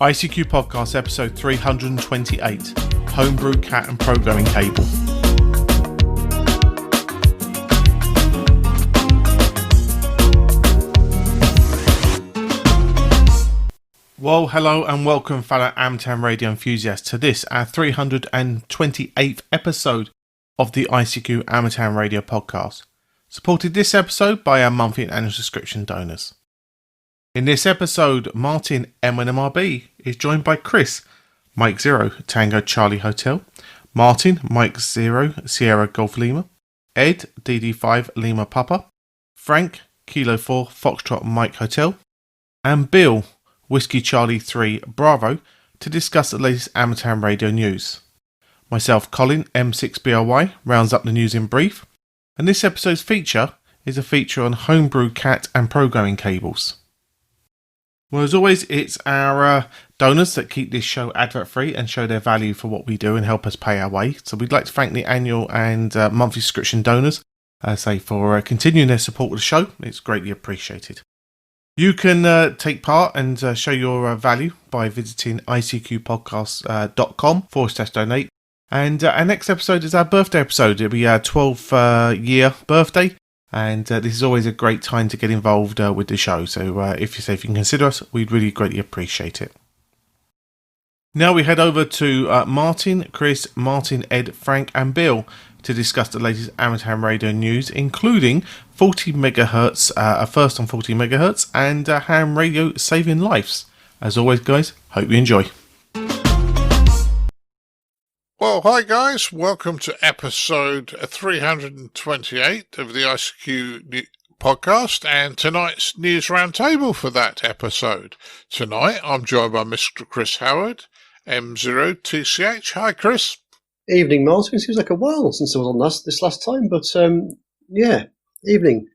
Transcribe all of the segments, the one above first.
ICQ Podcast episode 328, Homebrew Cat and Programming Cable. Well, hello and welcome fellow Amtown radio enthusiasts to this, our 328th episode of the ICQ Amtown radio podcast, supported this episode by our monthly and annual subscription donors. In this episode, Martin M1MRB is joined by Chris, Mike 0, Tango Charlie Hotel, Martin, Mike 0, Sierra Golf Lima, Ed, DD5 Lima Papa, Frank, Kilo 4, Foxtrot Mike Hotel, and Bill, Whiskey Charlie 3 Bravo, to discuss the latest Amtown radio news. Myself, Colin M6BOY, rounds up the news in brief, and this episode's feature is a feature on Homebrew Cat and Programming Cables. Well, as always, it's our donors that keep this show advert-free and show their value for what we do and help us pay our way. So we'd like to thank the annual and monthly subscription donors, for continuing their support of the show. It's greatly appreciated. You can take part and show your value by visiting icqpodcast.com/donate. And our next episode is our birthday episode. It'll be our 12th year birthday. And this is always a great time to get involved with the show. So if you can consider us, we'd really greatly appreciate it. Now we head over to Martin, Chris, Martin, Ed, Frank and Bill to discuss the latest Amtown radio news, including 40 megahertz, a first on 40 megahertz, and ham radio saving lives. As always, guys, hope you enjoy. Well, hi guys, welcome to episode 328 of the ICQ podcast and tonight's news roundtable for that episode. Tonight I'm joined by Mr. Chris Howard M0TCH. Hi Chris. Evening, Martin. It seems like a while since I was on this last time, but yeah, evening.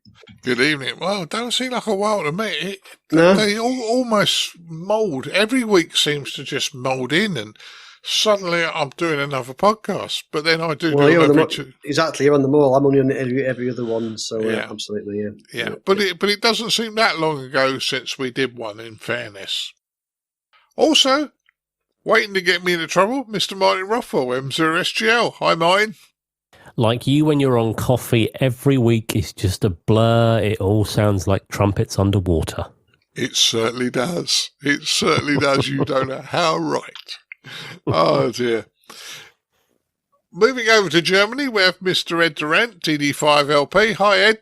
Good evening. Well, don't seem like a while to me. No? They almost mould. Every week seems to just mould in and suddenly I'm doing another podcast, but then I do every two. Exactly, you're on them all. I'm only on every other one, so yeah. Absolutely, yeah. But it doesn't seem that long ago since we did one. In fairness, also waiting to get me into trouble, Mr. Martin Rothwell M0SGL. Hi, Martin. Like you when you're on coffee, every week is just a blur. It all sounds like trumpets underwater. It certainly does. It certainly does. You don't know how right. Oh dear. Moving over to Germany, we have Mr. Ed Durrant DD5LP. Hi Ed.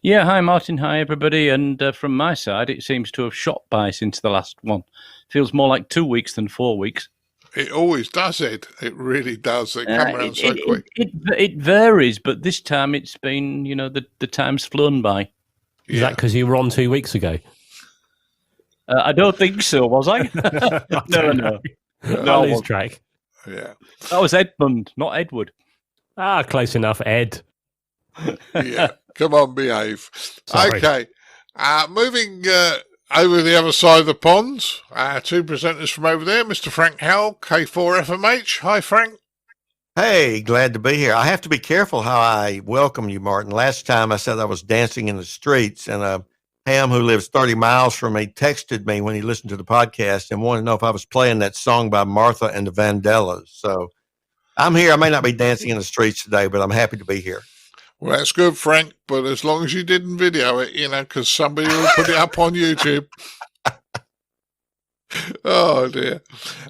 Yeah, hi Martin, hi everybody. And from my side, it seems to have shot by since the last one. Feels more like 2 weeks than 4 weeks. It always does, Ed. It really does. They come around so quick. It varies, but this time it's been, the time's flown by. Is that because you were on 2 weeks ago? I don't think so, was I? No. I lose track. Yeah. That was Edmund, not Edward. Close enough, Ed. Yeah. Come on, behave. Sorry. Okay. Moving over the other side of the pond, two presenters from over there, Mr. Frank Howell, K4FMH. Hi, Frank. Hey, glad to be here. I have to be careful how I welcome you, Martin. Last time I said I was dancing in the streets, and Ham, who lives 30 miles from me, texted me when he listened to the podcast and wanted to know if I was playing that song by Martha and the Vandellas. So I'm here. I may not be dancing in the streets today, but I'm happy to be here. Well, that's good, Frank, but as long as you didn't video it, because somebody will put it up on YouTube. Oh, dear.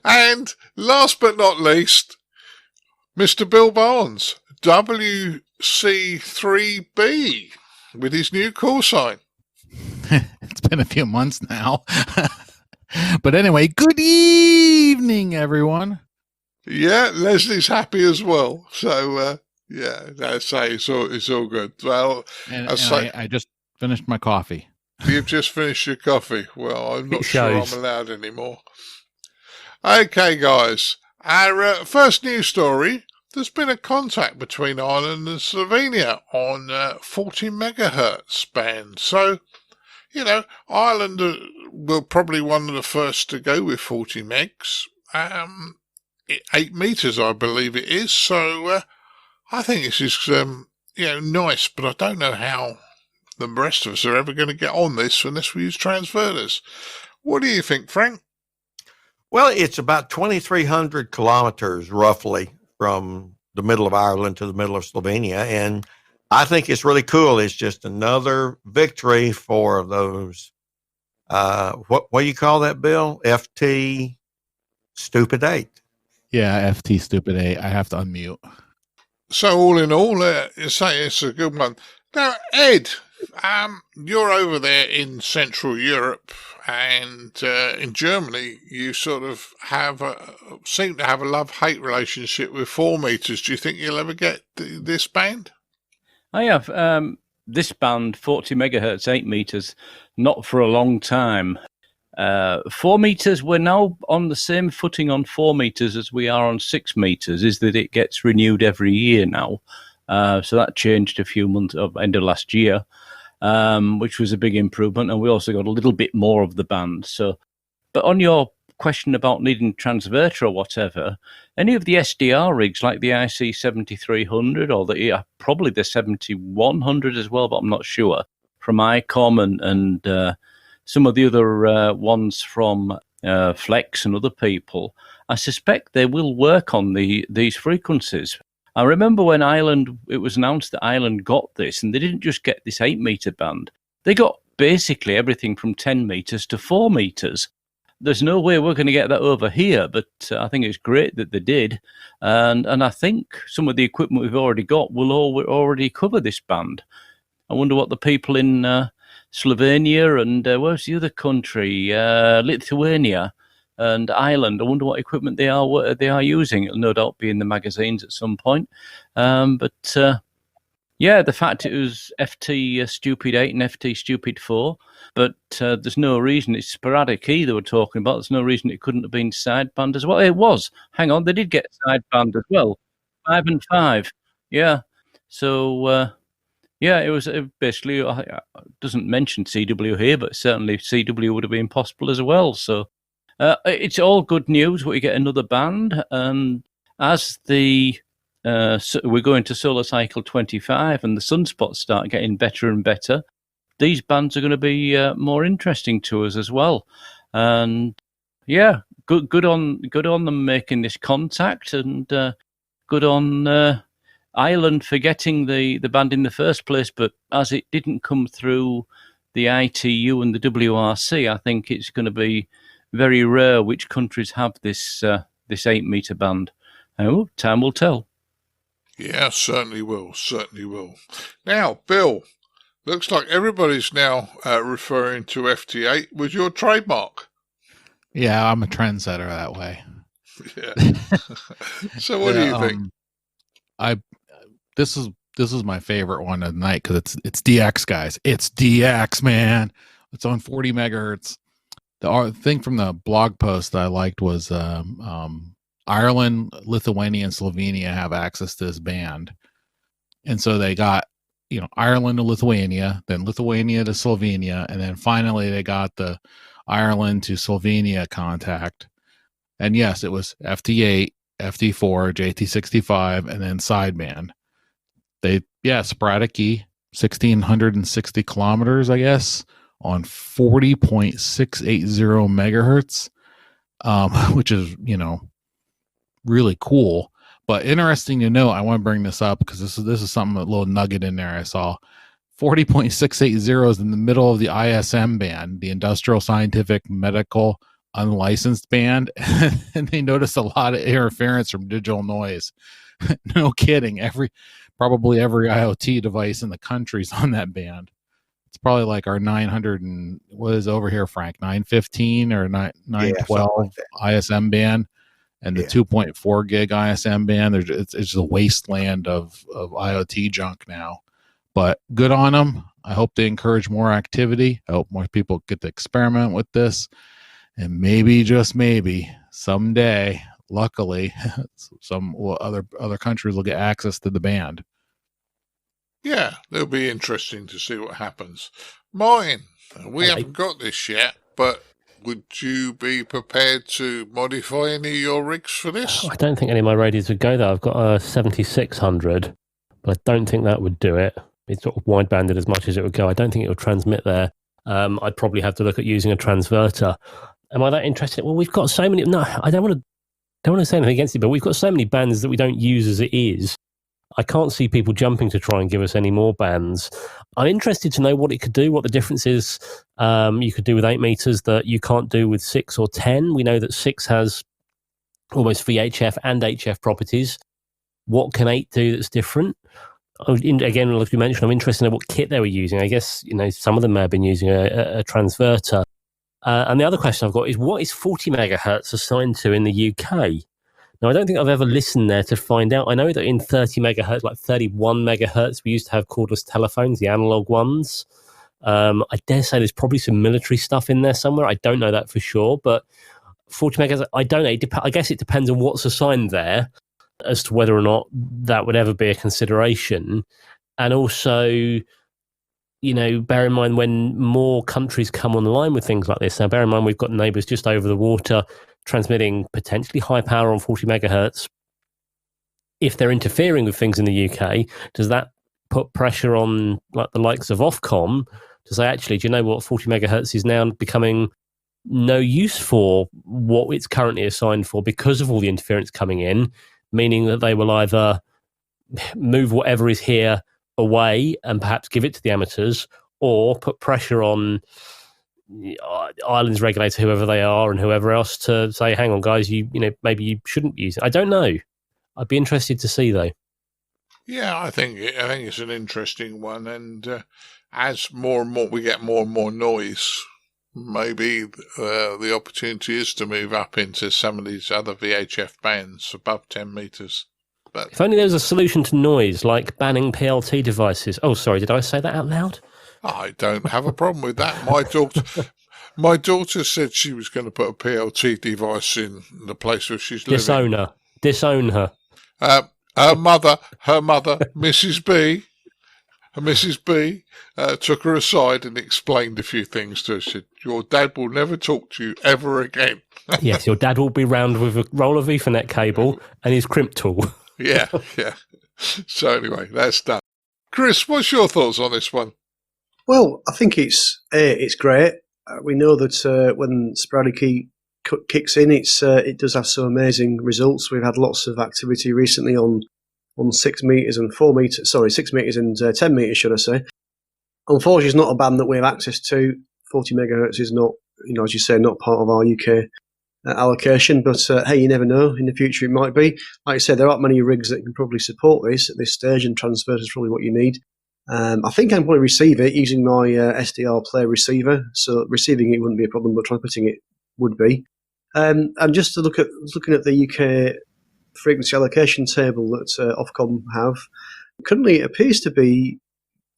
And last but not least, Mr. Bill Barnes, WC3B, with his new call sign. It's been a few months now. But anyway, good evening, everyone. Yeah, Leslie's happy as well. So, yeah, that's it's all good. Well, I just finished my coffee. You've just finished your coffee. Well, I'm not sure I'm allowed anymore. Okay, guys. Our first news story, there's been a contact between Ireland and Slovenia on 40 megahertz band. So, Ireland will probably one of the first to go with 40 megs. 8 meters, I believe it is. So, I think this is, nice, but I don't know how the rest of us are ever going to get on this unless we use transverters. What do you think, Frank? Well, it's about 2,300 kilometers roughly from the middle of Ireland to the middle of Slovenia. And I think it's really cool. It's just another victory for those, what do you call that, Bill? FT Stupid 8. Yeah, FT Stupid 8. I have to unmute. So all in all, you say it's a good one. Now, Ed, you're over there in Central Europe, and in Germany, you sort of seem to have a love-hate relationship with 4 meters. Do you think you'll ever get this band? I have this band, 40 megahertz, 8 meters, not for a long time. 4 meters, we're now on the same footing on 4 meters as we are on 6 meters, is that it gets renewed every year now. So that changed a few months, end of last year, which was a big improvement. And we also got a little bit more of the band. So, but on your question about needing transverter or whatever, any of the SDR rigs like the IC7300 or probably the 7100 as well, but I'm not sure, from ICOM and some of the other ones from Flex and other people, I suspect they will work on these frequencies. I remember when it was announced that Ireland got this, and they didn't just get this 8 meter band. They got basically everything from 10 meters to 4 meters. There's no way we're going to get that over here, but I think it's great that they did. And I think some of the equipment we've already got will already cover this band. I wonder what the people in Slovenia and where's the other country? Lithuania and Ireland. I wonder what equipment they are using. It'll no doubt be in the magazines at some point. But the fact it was FT Stupid 8 and FT Stupid 4, but there's no reason. It's sporadic E they were talking about. There's no reason it couldn't have been sideband as well. It was. Hang on, they did get sideband as well. 5 and 5. Yeah. So, it was basically, it doesn't mention CW here, but certainly CW would have been possible as well. So it's all good news. We get another band. And as we're going to Solar Cycle 25 and the sunspots start getting better and better, these bands are going to be more interesting to us as well. And good on them making this contact, and good on Ireland for getting the band in the first place. But as it didn't come through the ITU and the WRC, I think it's going to be very rare which countries have this 8 meter band. Oh, time will tell. Yeah, certainly will. Certainly will. Now, Bill, looks like everybody's now referring to FT8 with your trademark. Yeah, I'm a trendsetter that way. Yeah. So what do you think? This is my favorite one of the night because it's DX, guys. It's DX, man. It's on 40 megahertz. The thing from the blog post that I liked was Ireland, Lithuania, and Slovenia have access to this band. And so they got, Ireland to Lithuania, then Lithuania to Slovenia, and then finally they got the Ireland to Slovenia contact. And yes, it was FT8, FT4, JT65, and then sideband. Sporadic E, 1,660 kilometers, I guess, on 40.680 megahertz, which is, really cool. But interesting to note, I want to bring this up because this is something, a little nugget in there I saw. 40.680 is in the middle of the ISM band, the Industrial Scientific Medical Unlicensed band, and they noticed a lot of interference from digital noise. No kidding. Probably every IoT device in the country's on that band. It's probably like our 900 and what is over here, Frank? 915 or 912 like ISM band, and the 2.4 gig ISM band. It's just a wasteland of IoT junk now. But good on them. I hope they encourage more activity. I hope more people get to experiment with this. And maybe, just maybe, someday, luckily, some other countries will get access to the band. Yeah, it'll be interesting to see what happens. Martin, we haven't got this yet, but would you be prepared to modify any of your rigs for this? I don't think any of my radios would go there. I've got a 7600, but I don't think that would do it. It's sort of widebanded as much as it would go. I don't think it would transmit there. I'd probably have to look at using a transverter. Am I that interested? Well, we've got so many. No, I don't want to say anything against it, but we've got so many bands that we don't use as it is. I can't see people jumping to try and give us any more bands. I'm interested to know what it could do, what the difference is. You could do with 8 meters that you can't do with 6 or 10. We know that 6 has almost VHF and HF properties. What can 8 do that's different? Again, like you mentioned, I'm interested in what kit they were using. I guess, some of them may have been using a transverter. And the other question I've got is, what is 40 megahertz assigned to in the UK? Now, I don't think I've ever listened there to find out. I know that in 30 megahertz, like 31 megahertz, we used to have cordless telephones, the analog ones. I dare say there's probably some military stuff in there somewhere. I don't know that for sure, but 40 megahertz, I don't know. I guess it depends on what's assigned there as to whether or not that would ever be a consideration. And also, bear in mind when more countries come online with things like this. Now, bear in mind we've got neighbours just over the water transmitting potentially high power on 40 megahertz. If they're interfering with things in the UK, does that put pressure on like the likes of Ofcom to say, actually, do you know what, 40 megahertz is now becoming no use for what it's currently assigned for because of all the interference coming in, meaning that they will either move whatever is here away and perhaps give it to the amateurs, or put pressure on Ireland's regulator, whoever they are, and whoever else to say, hang on, guys, maybe you shouldn't use it. I don't know. I'd be interested to see, though. Yeah, I think it's an interesting one, and as more and more we get more and more noise, maybe the opportunity is to move up into some of these other VHF bands above 10 meters. But if only there was a solution to noise, like banning PLT devices. Oh, sorry, did I say that out loud? I don't have a problem with that. My daughter said she was going to put a PLT device in the place where she's living. Disown her. Her mother, Mrs. B, took her aside and explained a few things to her. She said, your dad will never talk to you ever again. Yes, your dad will be round with a roll of Ethernet cable and his crimp tool. Yeah. So anyway, that's done. Chris, what's your thoughts on this one? Well, I think it's great. We know that when sporadic heat kicks in, it does have some amazing results. We've had lots of activity recently on 6 meters and 4 meters. Sorry, 6 meters and 10 meters, should I say? Unfortunately, it's not a band that we have access to. 40 megahertz is not, as you say, not part of our UK allocation. But hey, you never know. In the future, it might be. Like I said, there aren't many rigs that can probably support this at this stage, and transverter is probably what you need. I think I'm going to receive it using my SDR player receiver. So receiving it wouldn't be a problem, but transmitting it would be. And just to looking at the UK frequency allocation table that Ofcom have, currently it appears to be,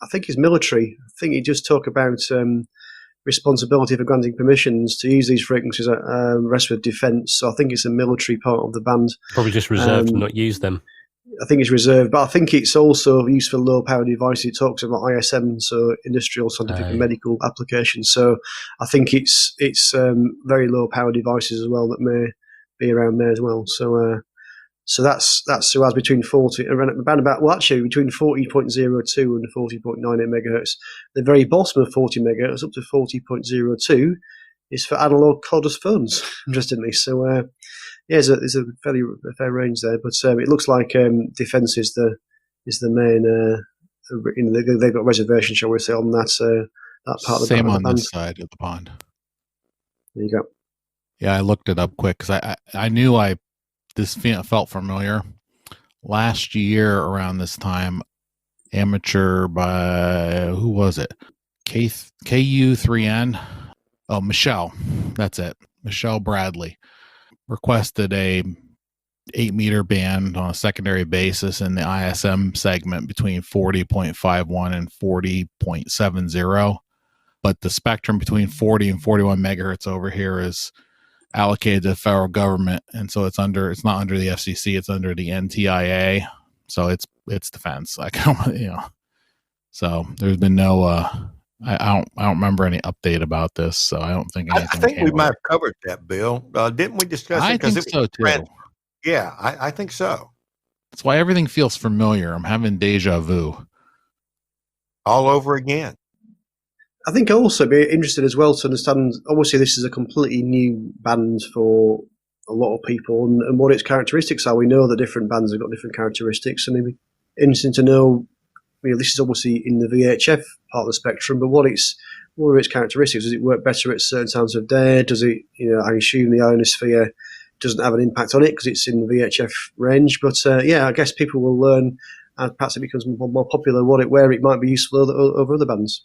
I think it's military. I think it just talk about responsibility for granting permissions to use these frequencies at rest for defence. So I think it's a military part of the band. Probably just reserved and not use them. I think it's reserved, but I think it's also used for low power devices. It talks about ISM, so industrial, scientific, and medical applications. So I think it's very low power devices as well that may be around there as well. So that's SUAS between 40 around about, well, actually between 40.02 and 40.98 megahertz. The very bottom of 40 megahertz up to 40.02 is for analog cordless phones. Interestingly, so. Yeah, there's a fair range there, but it looks like defence is the main. They've got reservation, shall we say, on that part of the band. Same on this side of the pond. There you go. Yeah, I looked it up quick because I knew this felt familiar. Last year around this time, amateur by who was it? KU3N. Oh, Michelle. That's it. Michelle Bradley requested a 8 meter band on a secondary basis in the ISM segment between 40.51 and 40.70. But the spectrum between 40 and 41 megahertz over here is allocated to the federal government. And so it's not under the FCC, it's under the NTIA. So it's defense. So there's been no, I don't remember any update about this, so I don't think anything. I think we might have covered that, Bill. Didn't we discuss it? I think so too. Yeah, I think so. That's why everything feels familiar. I'm having deja vu all over again. I think I'll also be interested as well to understand, obviously this is a completely new band for a lot of people and what its characteristics are. We know that different bands have got different characteristics, and it'd be interesting to know, this is obviously in the VHF part of the spectrum, but what are its characteristics? Does it work better at certain times of day? Does it, I assume the ionosphere doesn't have an impact on it because it's in the VHF range. But I guess people will learn, and perhaps it becomes more popular, where it might be useful over other bands.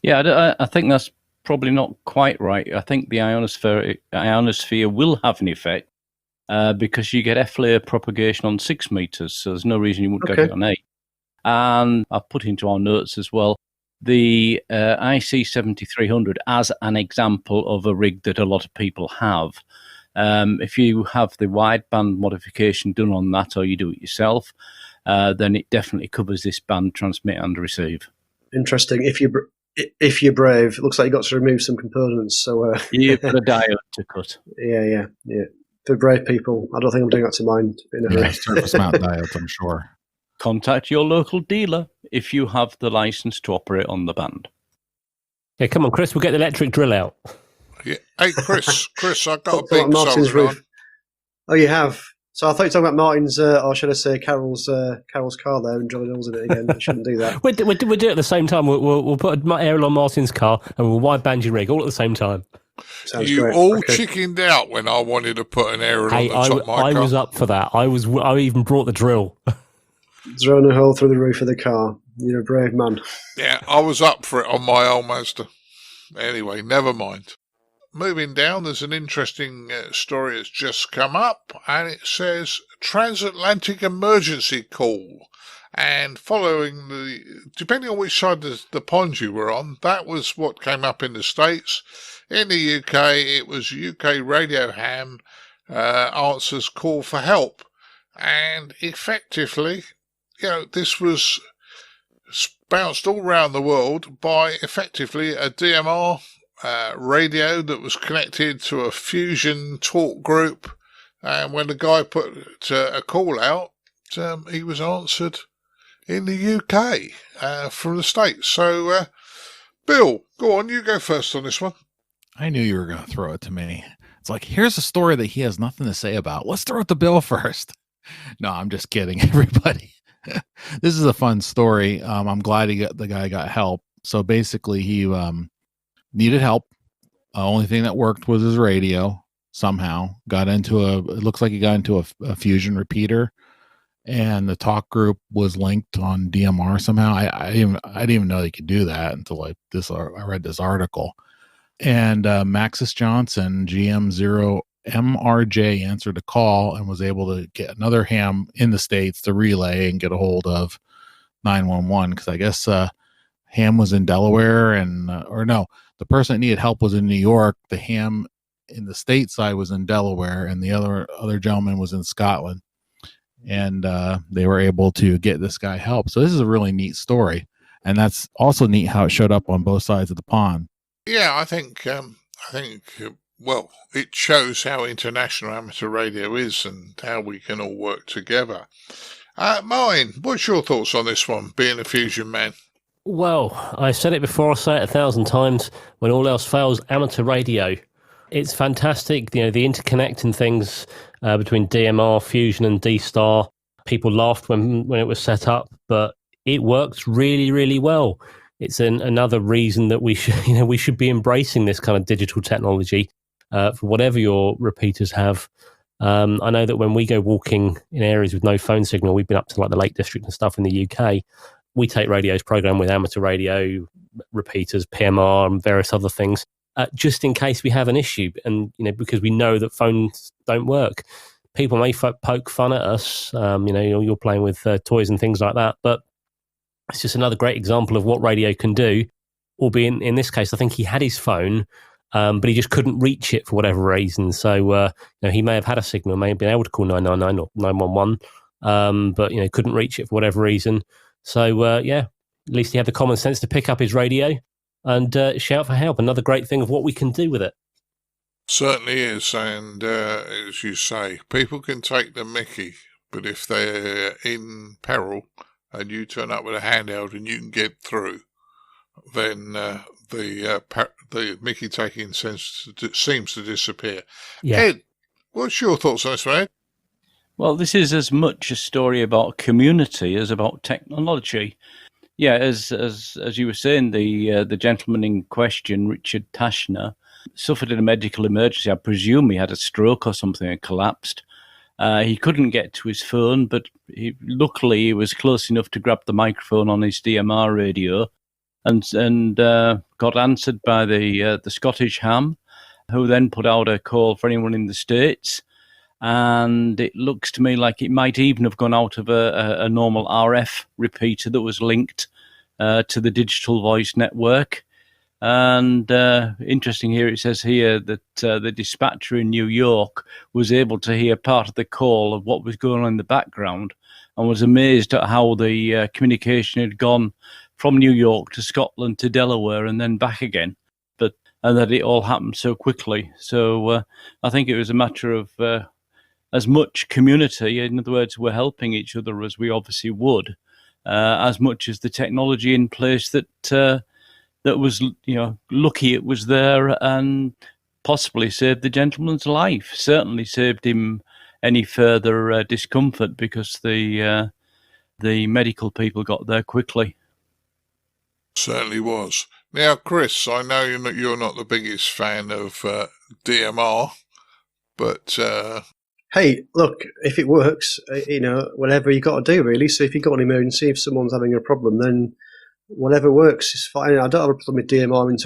Yeah, I think that's probably not quite right. I think the ionosphere will have an effect because you get F-layer propagation on 6 meters, so there's no reason you wouldn't get it on 8. And I've put into our notes as well the IC7300 as an example of a rig that a lot of people have. If you have the wideband modification done on that, or you do it yourself, then it definitely covers this band, transmit and receive. Interesting. If you're brave, it looks like you got to remove some components. So you've got a diode to cut. Yeah. For brave people, I don't think I'm doing that to mine. Surface mount diodes, I'm sure. Contact your local dealer if you have the license to operate on the band. Yeah, come on, Chris, we'll get the electric drill out. Yeah. Hey, Chris, I've got a big Martin's soldering roof. on. Oh, you have? So I thought you were talking about Martin's, or should I say Carol's car there and drilling holes in it again. I shouldn't do that. We'll do it at the same time. We'll put an aerial on Martin's car and we'll wideband your rig all at the same time. Sounds you great. all chickened out when I wanted to put an aerial on the top of my car. I was up for that. I even brought the drill. Drilling a hole through the roof of the car. You're a brave man. Yeah, I was up for it on my old Mazda. Anyway, never mind. Moving down, there's an interesting story that's just come up, and it says Transatlantic emergency call. And following depending on which side of the pond you were on, that was what came up in the States. In the UK, it was UK Radio Ham answers call for help. And effectively, this was bounced all around the world by effectively a DMR radio that was connected to a fusion talk group. And when the guy put a call out, he was answered in the UK from the States. So, Bill, go on, you go first on this one. I knew you were going to throw it to me. It's like, here's a story that he has nothing to say about. Let's throw it to Bill first. No, I'm just kidding, everybody. This is a fun story. I'm glad the guy got help. So basically, he needed help. Only thing that worked was his radio. Somehow it looks like he got into a fusion repeater, and the talk group was linked on DMR somehow. I didn't even know they could do that until I read this article. And Maxis Johnson, GM0MRJ, answered a call and was able to get another ham in the States to relay and get a hold of 911, because I guess ham was in Delaware, the person that needed help was in New York. The ham in the state side was in Delaware, and the other gentleman was in Scotland. And they were able to get this guy help. So this is a really neat story, and that's also neat how it showed up on both sides of the pond. Yeah, I think well, it shows how international amateur radio is and how we can all work together. Martin, what's your thoughts on this one, being a fusion man? Well, I said it before, I'll say it 1,000 times. When all else fails, amateur radio. It's fantastic, the interconnecting things between DMR, Fusion and D-Star. People laughed when it was set up, but it works really, really well. It's another reason that we should be embracing this kind of digital technology for whatever your repeaters have. I know that when we go walking in areas with no phone signal, we've been up to like the Lake District and stuff in the UK. We take radios programmed with amateur radio, repeaters, PMR, and various other things, just in case we have an issue. And because we know that phones don't work. People may poke fun at us. You're playing with toys and things like that, but it's just another great example of what radio can do. Albeit in this case, I think he had his phone, but he just couldn't reach it for whatever reason. So he may have had a signal, may have been able to call 999 or 911, but couldn't reach it for whatever reason. So at least he had the common sense to pick up his radio and shout for help. Another great thing of what we can do with it. Certainly is, and as you say, people can take the mickey, but if they're in peril and you turn up with a handheld and you can get through, then the Mickey taking seems to disappear. Yeah. Ed, what's your thoughts on this, man? Well, this is as much a story about community as about technology. Yeah, as you were saying, the gentleman in question, Richard Tashner, suffered a medical emergency. I presume he had a stroke or something and collapsed. He couldn't get to his phone, but luckily he was close enough to grab the microphone on his DMR radio, and got answered by the Scottish ham, who then put out a call for anyone in the States. And it looks to me like it might even have gone out of a normal RF repeater that was linked to the digital voice network. And interesting here, it says here that the dispatcher in New York was able to hear part of the call of what was going on in the background and was amazed at how the communication had gone from New York to Scotland to Delaware and then back again, and that it all happened so quickly. So I think it was a matter of as much community, in other words, we're helping each other as we obviously would, as much as the technology in place that was, lucky it was there and possibly saved the gentleman's life. Certainly saved him any further discomfort because the medical people got there quickly. Certainly was. Now, Chris, I know you're not the biggest fan of DMR, but hey, look, if it works, whatever you got to do, really. So if you've got an emergency, if someone's having a problem, then whatever works is fine. I don't have a problem with DMR in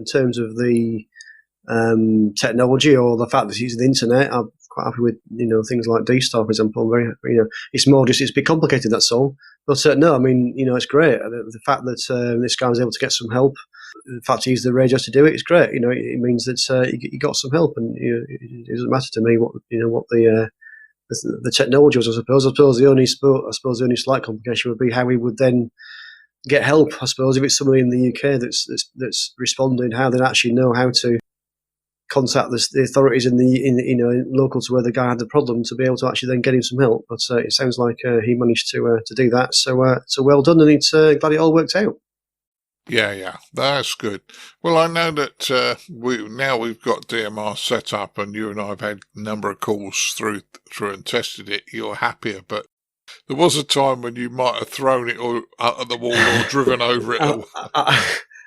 terms of the technology or the fact that it's using the internet. I'm quite happy with things like D-Star, for example. It's more just it's a bit complicated. That's all. But no, I mean it's great. The fact that this guy was able to get some help, the fact he used the radios to do it is great. It means that he got some help, and it doesn't matter to me what the technology was. I suppose the only slight complication would be how he would then get help. I suppose if it's somebody in the UK that's responding, how they'd actually know how to contact the authorities in local to where the guy had the problem to be able to actually then get him some help. But it sounds like he managed to do that. So well done, and it's glad it all worked out. Yeah, that's good. Well, I know that we've got DMR set up, and you and I have had a number of calls through and tested it. You're happier, but there was a time when you might have thrown it out of the wall or driven over it.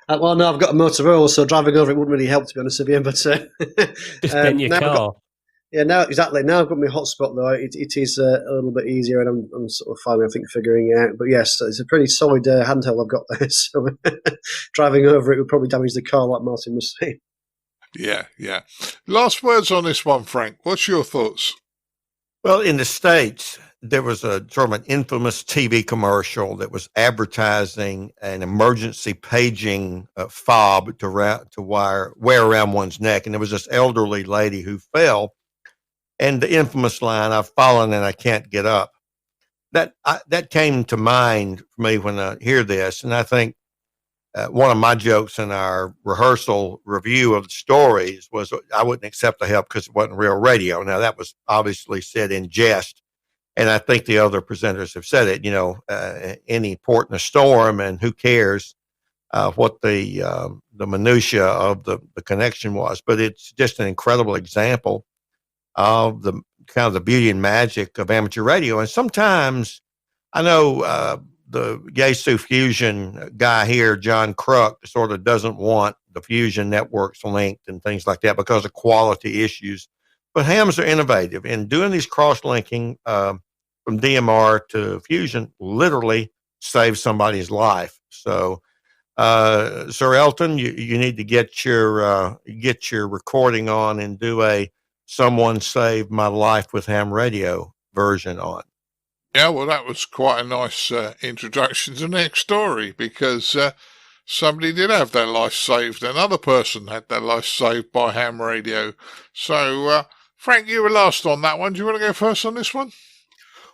Well, no, I've got a Motorola, so driving over it wouldn't really help, to be honest with you. But just bend your car. Now exactly. Now I've got my hotspot though. It is a little bit easier, and I'm sort of finally, I think, figuring it out. But yes, it's a pretty solid handheld I've got there. So driving over it would probably damage the car, like Martin was saying. Yeah. Last words on this one, Frank. What's your thoughts? Well, in the States, there was a sort of an infamous TV commercial that was advertising an emergency paging fob to wear around one's neck. And there was this elderly lady who fell. And the infamous line, "I've fallen and I can't get up." That came to mind for me when I hear this. And I think one of my jokes in our rehearsal review of the stories was I wouldn't accept the help because it wasn't real radio. Now, that was obviously said in jest. And I think the other presenters have said it, any port in a storm, and who cares what the minutia of the connection was. But it's just an incredible example of the kind of the beauty and magic of amateur radio. And sometimes I know the Yaesu Fusion guy here, John Kruk, sort of doesn't want the Fusion networks linked and things like that because of quality issues. But hams are innovative, and doing these cross-linking from DMR to Fusion literally saves somebody's life. So, Sir Elton, you need to get your recording on and do a "Someone Saved My Life with Ham Radio" version on. Yeah, well, that was quite a nice introduction to the next story, because somebody did have their life saved. Another person had their life saved by ham radio. So, Frank, you were last on that one. Do you want to go first on this one?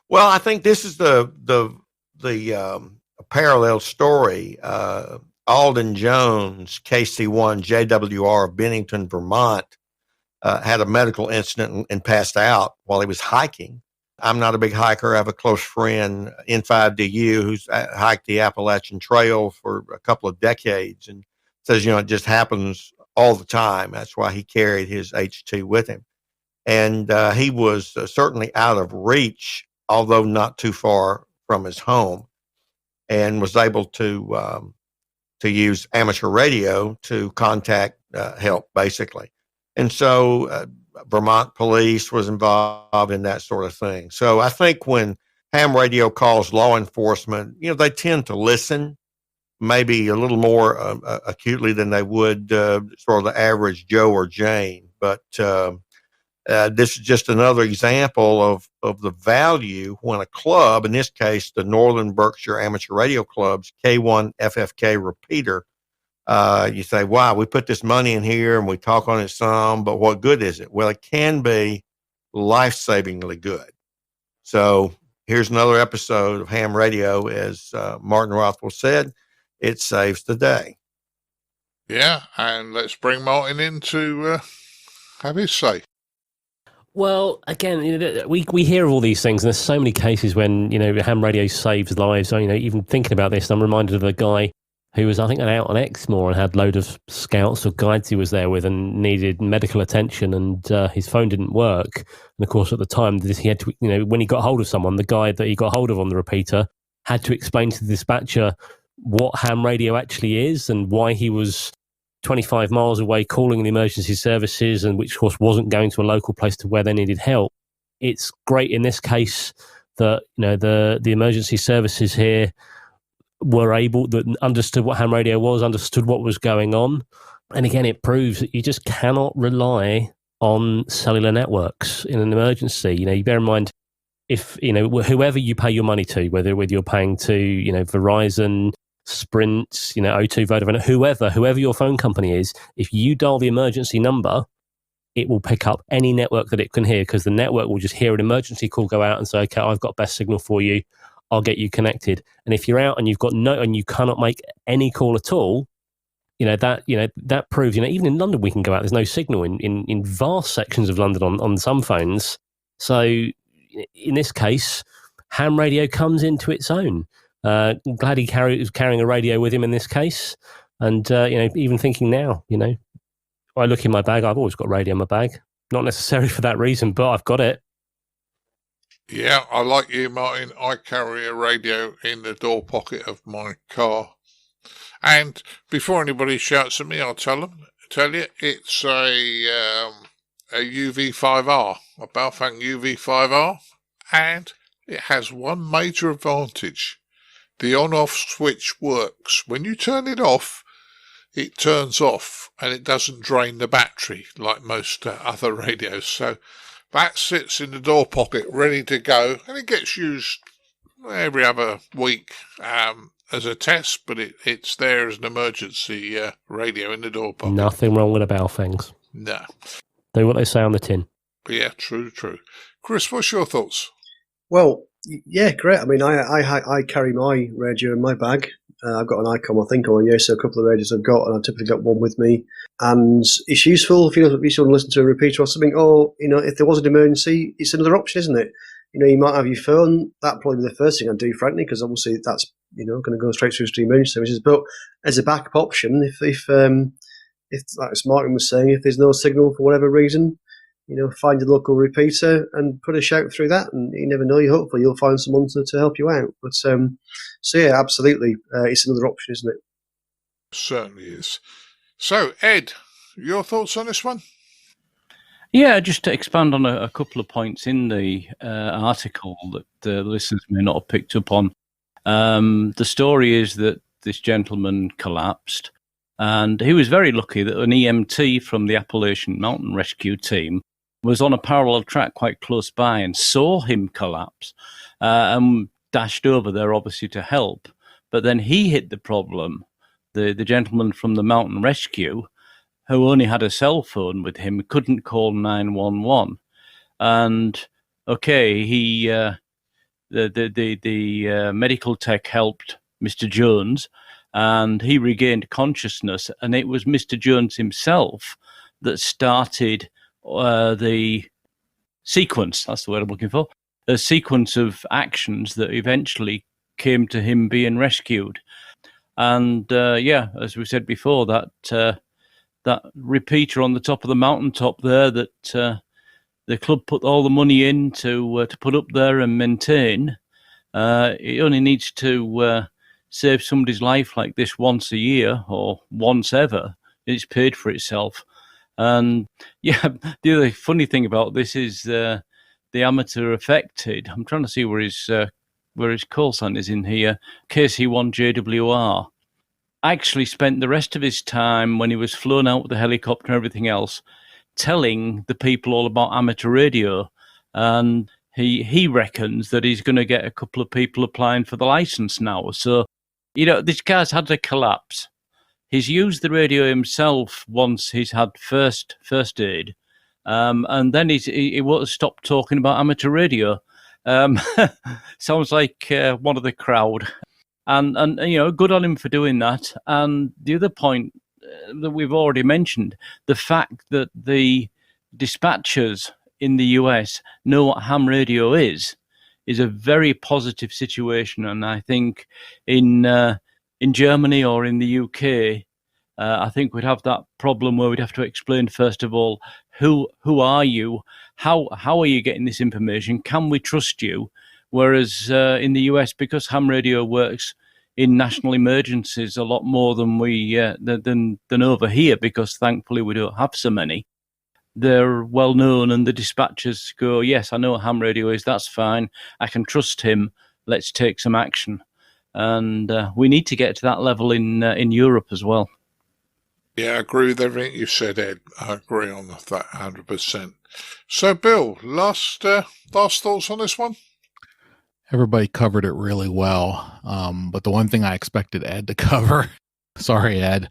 Well, I think this is the parallel story. Alden Jones, KC1 JWR of Bennington, Vermont, had a medical incident and passed out while he was hiking. I'm not a big hiker. I have a close friend, N5DU, who's hiked the Appalachian Trail for a couple of decades. And Says, it just happens all the time. That's why he carried his H2 with him. And he was certainly out of reach, although not too far from his home, and was able to use amateur radio to contact help, basically. And so Vermont police was involved in that sort of thing. So I think when ham radio calls law enforcement, they tend to listen maybe a little more acutely than they would sort of the average Joe or Jane. But this is just another example of the value when a club, in this case, the Northern Berkshire Amateur Radio Club's K1 FFK repeater, you say, wow, we put this money in here and we talk on it some, but what good is it? Well, it can be life-savingly good. So here's another episode of Ham Radio. As Martin Rothwell said, it saves the day. Yeah, and let's bring Martin in to have his say. Well, again, we hear of all these things, and there's so many cases when, ham radio saves lives. So, even thinking about this, I'm reminded of a guy who was, I think, out on Exmoor and had a load of scouts or guides he was there with and needed medical attention, and his phone didn't work. And of course, at the time, he had to, when he got hold of someone, the guy that he got hold of on the repeater had to explain to the dispatcher what ham radio actually is and why he was 25 miles away calling the emergency services, and which of course wasn't going to a local place to where they needed help. It's great in this case that the emergency services here that understood what ham radio was, understood what was going on. And again, it proves that you just cannot rely on cellular networks in an emergency. You bear in mind, if whoever you pay your money to, whether you're paying to Verizon, Sprint, O2, Vodafone, whoever your phone company is, if you dial the emergency number, it will pick up any network that it can hear, because the network will just hear an emergency call go out and say, okay, I've got best signal for you, I'll get you connected. And if you're out and and you cannot make any call at all, that proves, even in London we can go out, there's no signal in vast sections of London on some phones. So in this case, ham radio comes into its own. Glad he was carrying a radio with him in this case. And, even thinking now, I look in my bag, I've always got radio in my bag. Not necessarily for that reason, but I've got it. Yeah, I like you, Martin. I carry a radio in the door pocket of my car. And before anybody shouts at me, I'll tell you, it's a UV5R, a Baofeng UV5R, and it has one major advantage. The on-off switch works. When you turn it off, it turns off and it doesn't drain the battery like most other radios. So that sits in the door pocket ready to go, and it gets used every other week as a test, but it's there as an emergency radio in the door pocket. Nothing wrong with the Baofengs. No. Do what they say on the tin. Yeah, true. Chris, what's your thoughts? Well, yeah, great. I mean, I carry my radio in my bag. I've got an ICOM, I think, or so a couple of radios I've got, and I've typically got one with me. And it's useful if you want to listen to a repeater or something, or, if there was an emergency, it's another option, isn't it? You might have your phone. That'd probably be the first thing I'd do, frankly, because obviously that's, going to go straight through to the emergency services. But as a backup option, if like Martin was saying, if there's no signal for whatever reason, find a local repeater and put a shout through that, and you never know. Hopefully you'll find someone to help you out. But so yeah, absolutely, it's another option, isn't it? Certainly is. So Ed, your thoughts on this one? Yeah, just to expand on a couple of points in the article that the listeners may not have picked up on. The story is that this gentleman collapsed, and he was very lucky that an EMT from the Appalachian Mountain Rescue Team was on a parallel track quite close by and saw him collapse and dashed over there, obviously, to help. But then he hit the problem. The gentleman from the Mountain Rescue, who only had a cell phone with him, couldn't call 911. And, okay, the medical tech helped Mr. Jones, and he regained consciousness, and it was Mr. Jones himself that started the sequence, that's the word I'm looking for, a sequence of actions that eventually came to him being rescued. And yeah, as we said before, that repeater on the top of the mountaintop there that the club put all the money in to put up there and maintain, it only needs to save somebody's life like this once a year or once ever. It's paid for itself. And yeah, the other funny thing about this is the amateur affected. I'm trying to see where his call sign is in here. KC1JWR. Actually spent the rest of his time when he was flown out with the helicopter and everything else telling the people all about amateur radio. And he reckons that he's going to get a couple of people applying for the license now. So, this guy's had a collapse. He's used the radio himself once he's had first aid. And then he won't stop talking about amateur radio. Sounds like one of the crowd. And good on him for doing that. And the other point that we've already mentioned, the fact that the dispatchers in the US know what ham radio is a very positive situation. And I think in Germany or in the UK, I think we'd have that problem where we'd have to explain, first of all, who are you? How are you getting this information? Can we trust you? Whereas in the US, because ham radio works in national emergencies a lot more than we than over here, because thankfully we don't have so many, they're well known, and the dispatchers go, yes, I know what ham radio is, that's fine, I can trust him, let's take some action. And we need to get to that level in Europe as well. Yeah, I agree with everything you said, Ed. I agree on that 100%. So, Bill, last thoughts on this one? Everybody covered it really well. But the one thing I expected Ed to cover, sorry, Ed,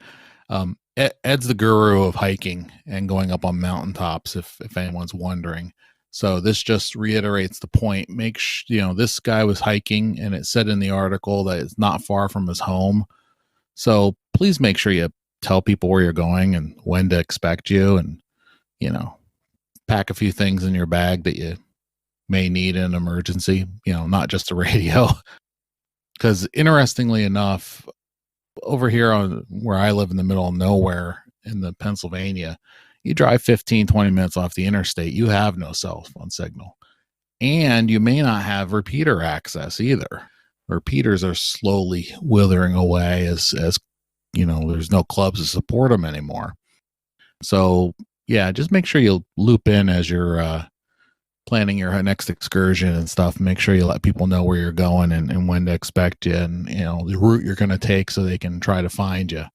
Ed's the guru of hiking and going up on mountaintops, if anyone's wondering. So this just reiterates the point. This guy was hiking, and it said in the article that it's not far from his home. So please make sure you tell people where you're going and when to expect you, and, pack a few things in your bag that you may need in an emergency, not just a radio. Because interestingly enough, over here on where I live in the middle of nowhere in the Pennsylvania, you drive 15, 20 minutes off the interstate, you have no cell phone signal. And you may not have repeater access either. Repeaters are slowly withering away as there's no clubs to support them anymore. So yeah, just make sure you loop in as you're planning your next excursion and stuff. Make sure you let people know where you're going and when to expect you, and the route you're going to take, so they can try to find you.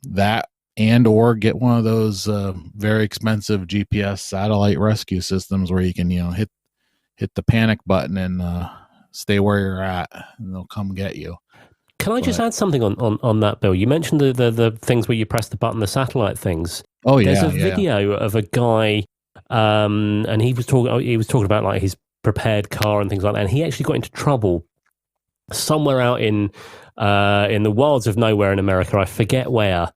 That, and or get one of those very expensive GPS satellite rescue systems where you can hit the panic button and stay where you're at, and they'll come get you. Can I just add something on that, Bill? You mentioned the things where you press the button, the satellite things. Oh yeah, there's a video of a guy, and he was talking about like his prepared car and things like that. And he actually got into trouble somewhere out in the wilds of nowhere in America. I forget where.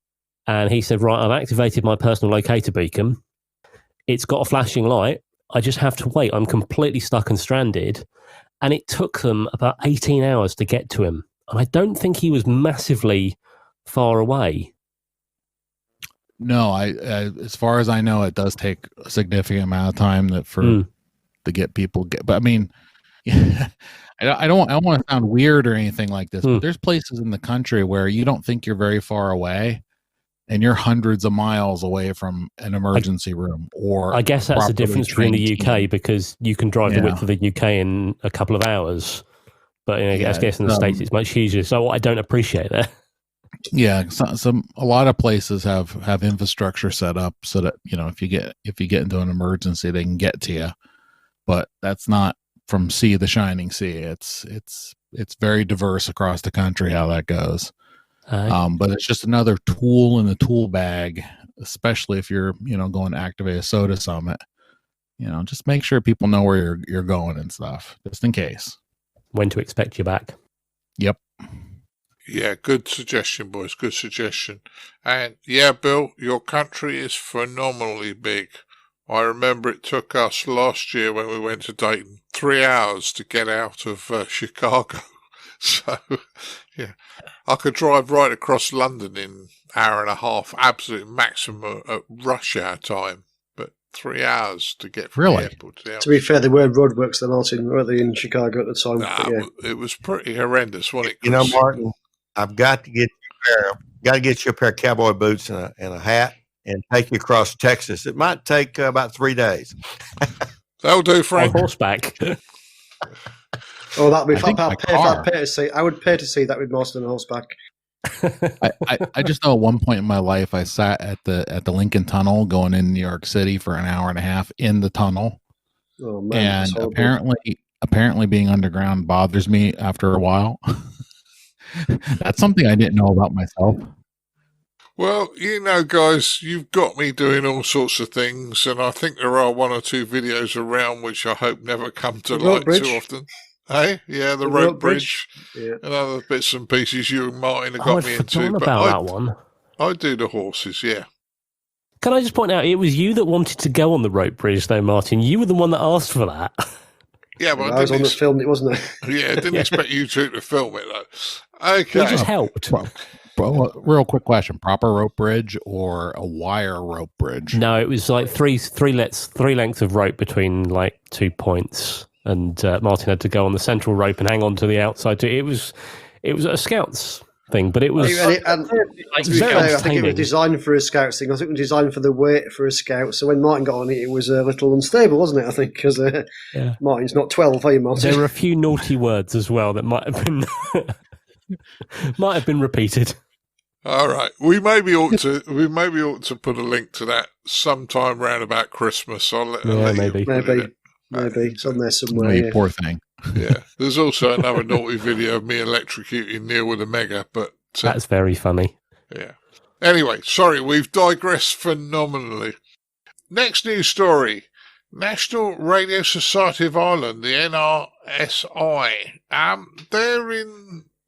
And he said, right, I've activated my personal locator beacon. It's got a flashing light. I just have to wait. I'm completely stuck and stranded. And it took them about 18 hours to get to him. And I don't think he was massively far away. No, as far as I know, it does take a significant amount of time to get people. But I mean, I don't want to sound weird or anything like this. But there's places in the country where you don't think you're very far away, and you're hundreds of miles away from an emergency room. Or I guess that's the difference between the UK, because you can drive the width of the UK in a couple of hours. But I guess in the States it's much easier. So I don't appreciate that. Yeah, a lot of places have infrastructure set up so that if you get into an emergency, they can get to you. But that's not from sea to shining sea. It's very diverse across the country how that goes. But it's just another tool in the tool bag, especially if you're going to activate a soda summit. Just make sure people know where you're going and stuff, just in case. When to expect you back. Yep. Yeah, good suggestion, boys. Good suggestion. And yeah, Bill, your country is phenomenally big. I remember it took us last year when we went to Dayton 3 hours to get out of Chicago. So, yeah, I could drive right across London in an hour and a half, absolute maximum at rush hour time. But 3 hours to get from the airport to the house. To be fair, they were roadworks, then, Martin, weren't they, in Chicago at the time? Nah, it was pretty horrendous, wasn't it, Chris? You know, Martin, I've got to get you a pair of cowboy boots and a hat and take you across Texas. It might take about 3 days. That'll do, Frank. On horseback. Oh, that'd be fun. I would pay to see that with Martin on horseback. I just know at one point in my life I sat at the Lincoln Tunnel going in New York City for an hour and a half in the tunnel. Oh, man, and apparently being underground bothers me after a while. That's something I didn't know about myself. Well, you know, guys, you've got me doing all sorts of things, and I think there are 1 or 2 videos around which I hope never come to light too often. Hey, yeah, the rope bridge, and other bits and pieces you and Martin have got me into. About that one. I do the horses, yeah. Can I just point out, it was you that wanted to go on the rope bridge, though, Martin. You were the one that asked for that. Yeah, but I was on the film, wasn't I? Yeah, I didn't expect you two to film it, though. Okay. We just helped. Well, real quick question: proper rope bridge or a wire rope bridge? No, it was like three lengths of rope between like 2 points, and Martin had to go on the central rope and hang on to the outside too. It was a Scouts thing, but it was. I think it was designed for a Scouts thing. I think it was designed for the weight for a Scout. So when Martin got on it, it was a little unstable, wasn't it? I think because Martin's not 12, are you, Martin? There were a few naughty words as well that might have been repeated. All right, we maybe ought to put a link to that sometime round about Christmas. I'll let maybe it's on there somewhere. Poor thing. Yeah, there's also another naughty video of me electrocuting Neil with a Mega, but that's very funny. Yeah. Anyway, sorry, we've digressed phenomenally. Next news story: National Radio Society of Ireland, the NRSI. They're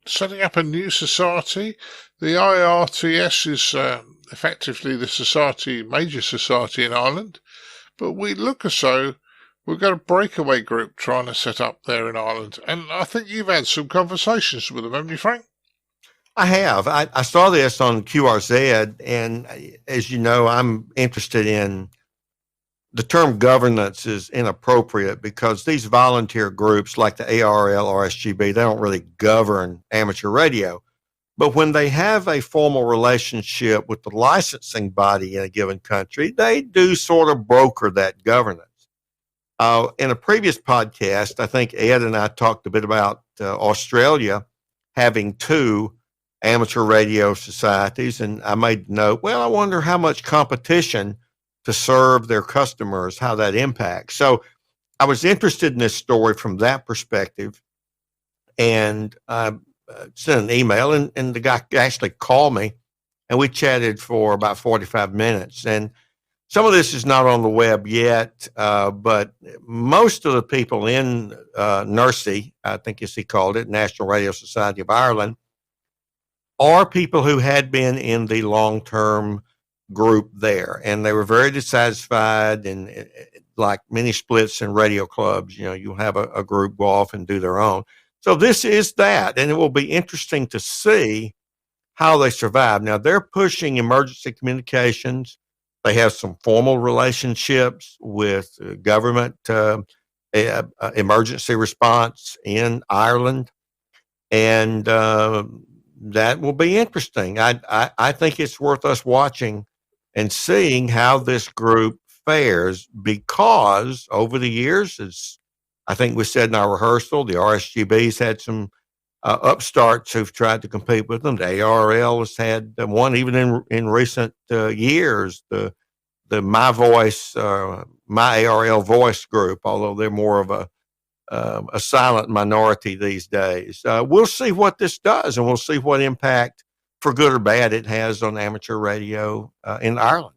setting up a new society. The IRTS is effectively the major society in Ireland, but we look as though we've got a breakaway group trying to set up there in Ireland, and I think you've had some conversations with them, haven't you, Frank? I have. I saw this on QRZ, and as you know, I'm interested in the term governance is inappropriate because these volunteer groups like the NRRL, RSGB, they don't really govern amateur radio. But when they have a formal relationship with the licensing body in a given country, they do sort of broker that governance. In a previous podcast, I think Ed and I talked a bit about Australia having 2 amateur radio societies, and I made note, well, I wonder how much competition to serve their customers, how that impacts. So I was interested in this story from that perspective, and sent an email, and the guy actually called me, and we chatted for about 45 minutes. And some of this is not on the web yet, but most of the people in NRSI, I think as he called it, National Radio Society of Ireland, are people who had been in the long-term group there, and they were very dissatisfied. And like many splits in radio clubs, you'll have a group go off and do their own. So this is that, and it will be interesting to see how they survive. Now, they're pushing emergency communications. They have some formal relationships with government emergency response in Ireland, and that will be interesting. I think it's worth us watching and seeing how this group fares, because over the years, as I think we said in our rehearsal, the RSGB's had some upstarts who've tried to compete with them. The NRRL has had one even in recent years, the My Voice, My ARL Voice group, although they're more of a silent minority these days. We'll see what this does, and we'll see what impact, for good or bad, it has on amateur radio in Ireland.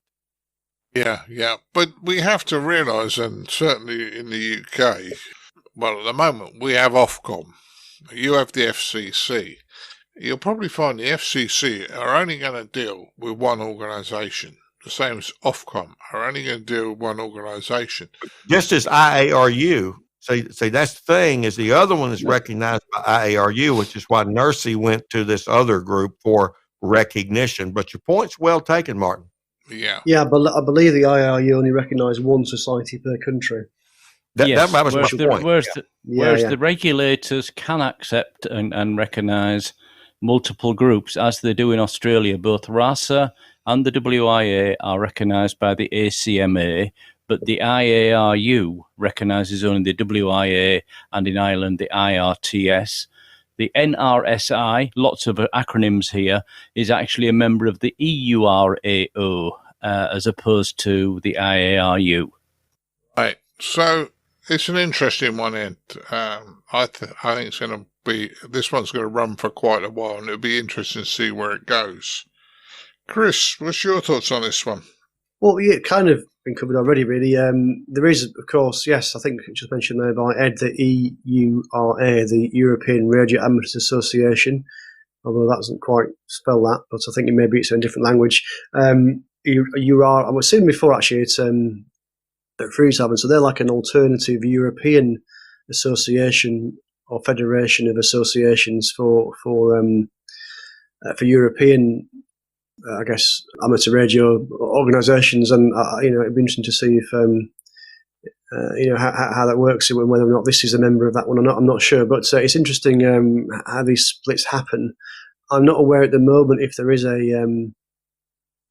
Yeah. But we have to realise, and certainly in the UK, well, at the moment, we have Ofcom. You have the FCC. You'll probably find the FCC are only going to deal with one organisation. The same as Ofcom are only going to deal with one organisation. Just as IARU See, that's the thing is the other one is recognized by IARU, which is why NRRC went to this other group for recognition. But your point's well taken, Martin. Yeah. Yeah, but I believe the IRU only recognise one society per country. Yes, that was my point. Whereas the regulators can accept and recognise multiple groups, as they do in Australia. Both RASA and the WIA are recognised by the ACMA, but the IARU recognises only the WIA, and in Ireland the IRTS. The NRSI, lots of acronyms here, is actually a member of the EURAO as opposed to the IARU. Right. So it's an interesting one, Ed. I think it's going to be, this one's going to run for quite a while, and it'll be interesting to see where it goes. Chris, what's your thoughts on this one? Well, yeah, kind of been covered already, really. There is, of course, yes, I think just mentioned there by Ed, the EURA, the European Radio Amateurs Association, although that doesn't quite spell that, but I think maybe it's in a different language. I was saying before, actually, it's at Frieshaven, so they're like an alternative European association or federation of associations for European, I guess, amateur radio organisations, and it'd be interesting to see if how that works and whether or not this is a member of that one or not. I'm not sure, but it's interesting how these splits happen. I'm not aware at the moment if there is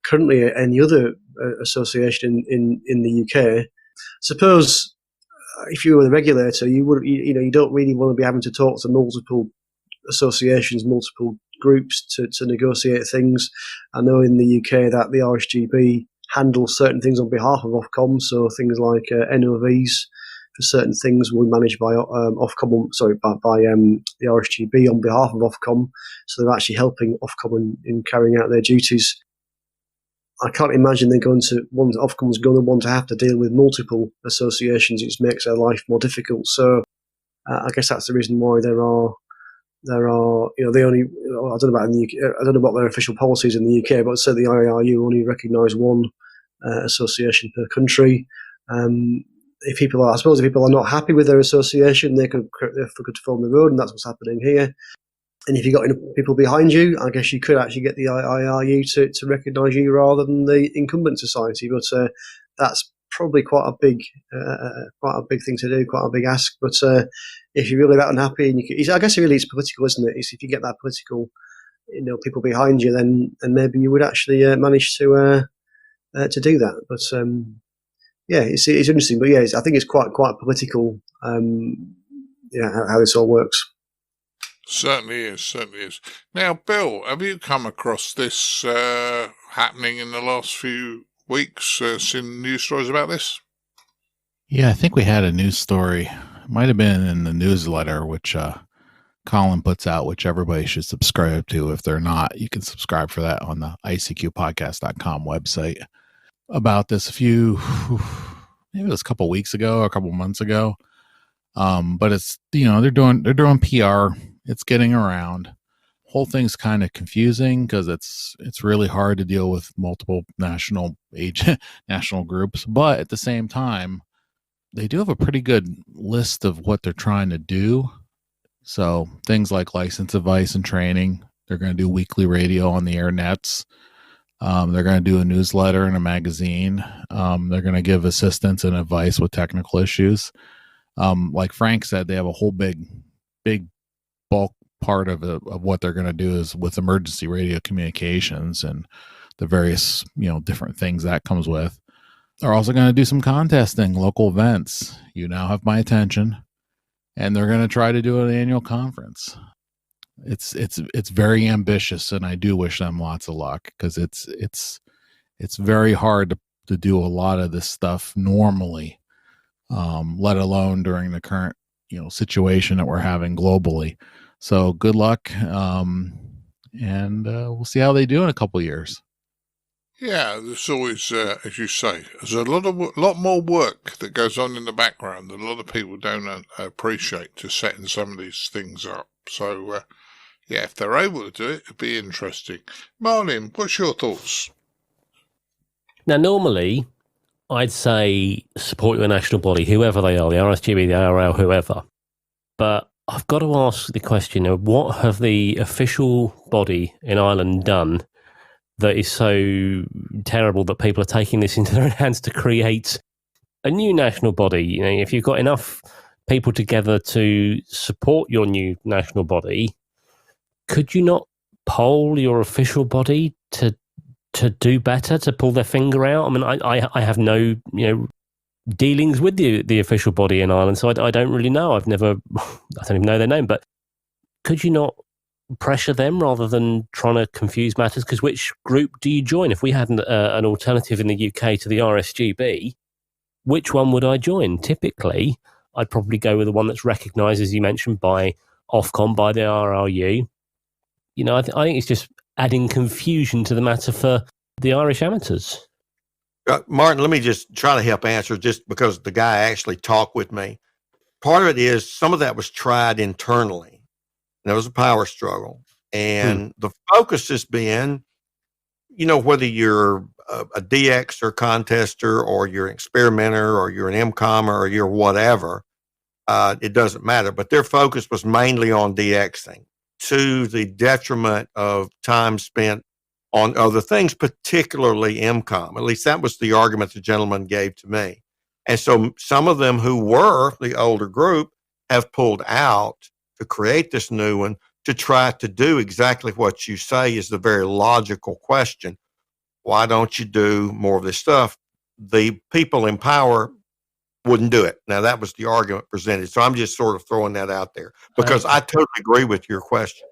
currently any other association in the UK. Suppose if you were the regulator, you don't really want to be having to talk to multiple associations, multiple groups to negotiate things. I know in the UK that the RSGB handles certain things on behalf of Ofcom, so things like NOVs for certain things will be managed by Ofcom. By the RSGB on behalf of Ofcom, so they're actually helping Ofcom in carrying out their duties. I can't imagine Ofcom's going to want to have to deal with multiple associations. It makes their life more difficult. So I guess that's the reason why there are they only, I don't know about in the UK, I don't know about their official policies in the UK, but certainly the IARU only recognise one association per country. If people are not happy with their association, they could form their own, and that's what's happening here. And if you've got people behind you, I guess you could actually get the IARU to recognise you rather than the incumbent society. But that's probably quite a big thing to do, quite a big ask. But if you're really that unhappy, and I guess really it's political, isn't it? It's if you get that political, people behind you, then maybe you would actually manage to do that. But it's interesting. But I think it's quite political. How this all works. Certainly is. Now, Bill, have you come across this happening in the last few weeks? Seen news stories about this? Yeah, I think we had a news story. It might have been in the newsletter, which Colin puts out, which everybody should subscribe to. If they're not, you can subscribe for that on the ICQpodcast.com website. About this maybe it was a couple weeks ago, a couple months ago. But it's, they're doing PR. It's getting around. Whole thing's kind of confusing because it's really hard to deal with multiple national groups. But at the same time, they do have a pretty good list of what they're trying to do. So things like license advice and training. They're going to do weekly radio on the air nets. They're going to do a newsletter and a magazine. They're going to give assistance and advice with technical issues. Like Frank said, they have a whole big bulk part of what they're going to do is with emergency radio communications and the various, different things that comes with. They're also going to do some contesting, local events. You now have my attention. And they're going to try to do an annual conference. It's very ambitious, and I do wish them lots of luck because it's very hard to do a lot of this stuff normally, let alone during the current situation that we're having globally. So good luck, and we'll see how they do in a couple of years. Yeah, there's always, as you say, there's a lot more work that goes on in the background that a lot of people don't appreciate to setting some of these things up. So, if they're able to do it, it'd be interesting. Marlin, what's your thoughts? Now, normally, I'd say support your national body, whoever they are, the RSGB, the NRRL, whoever. But I've got to ask the question, what have the official body in Ireland done that is so terrible that people are taking this into their own hands to create a new national body? If you've got enough people together to support your new national body, could you not poll your official body to do better, to pull their finger out? I mean, I have no dealings with the official body in Ireland, so I don't really know. I don't even know their name. But could you not pressure them rather than trying to confuse matters? Because which group do you join? If we had an alternative in the UK to the RSGB, which one would I join? Typically, I'd probably go with the one that's recognised, as you mentioned, by Ofcom, by the RRU. I think it's just adding confusion to the matter for the Irish amateurs. Martin, let me just try to help answer, just because the guy actually talked with me. Part of it is some of that was tried internally. There was a power struggle. And the focus has been, whether you're a DX or contester, or you're an experimenter, or you're an MCOMer, or you're whatever, it doesn't matter. But their focus was mainly on DXing, to the detriment of time spent on other things, particularly MCOM. At least that was the argument the gentleman gave to me. And so some of them who were the older group have pulled out to create this new one to try to do exactly what you say is the very logical question. Why don't you do more of this stuff? The people in power wouldn't do it. Now, that was the argument presented. So I'm just sort of throwing that out there because I totally agree with your question.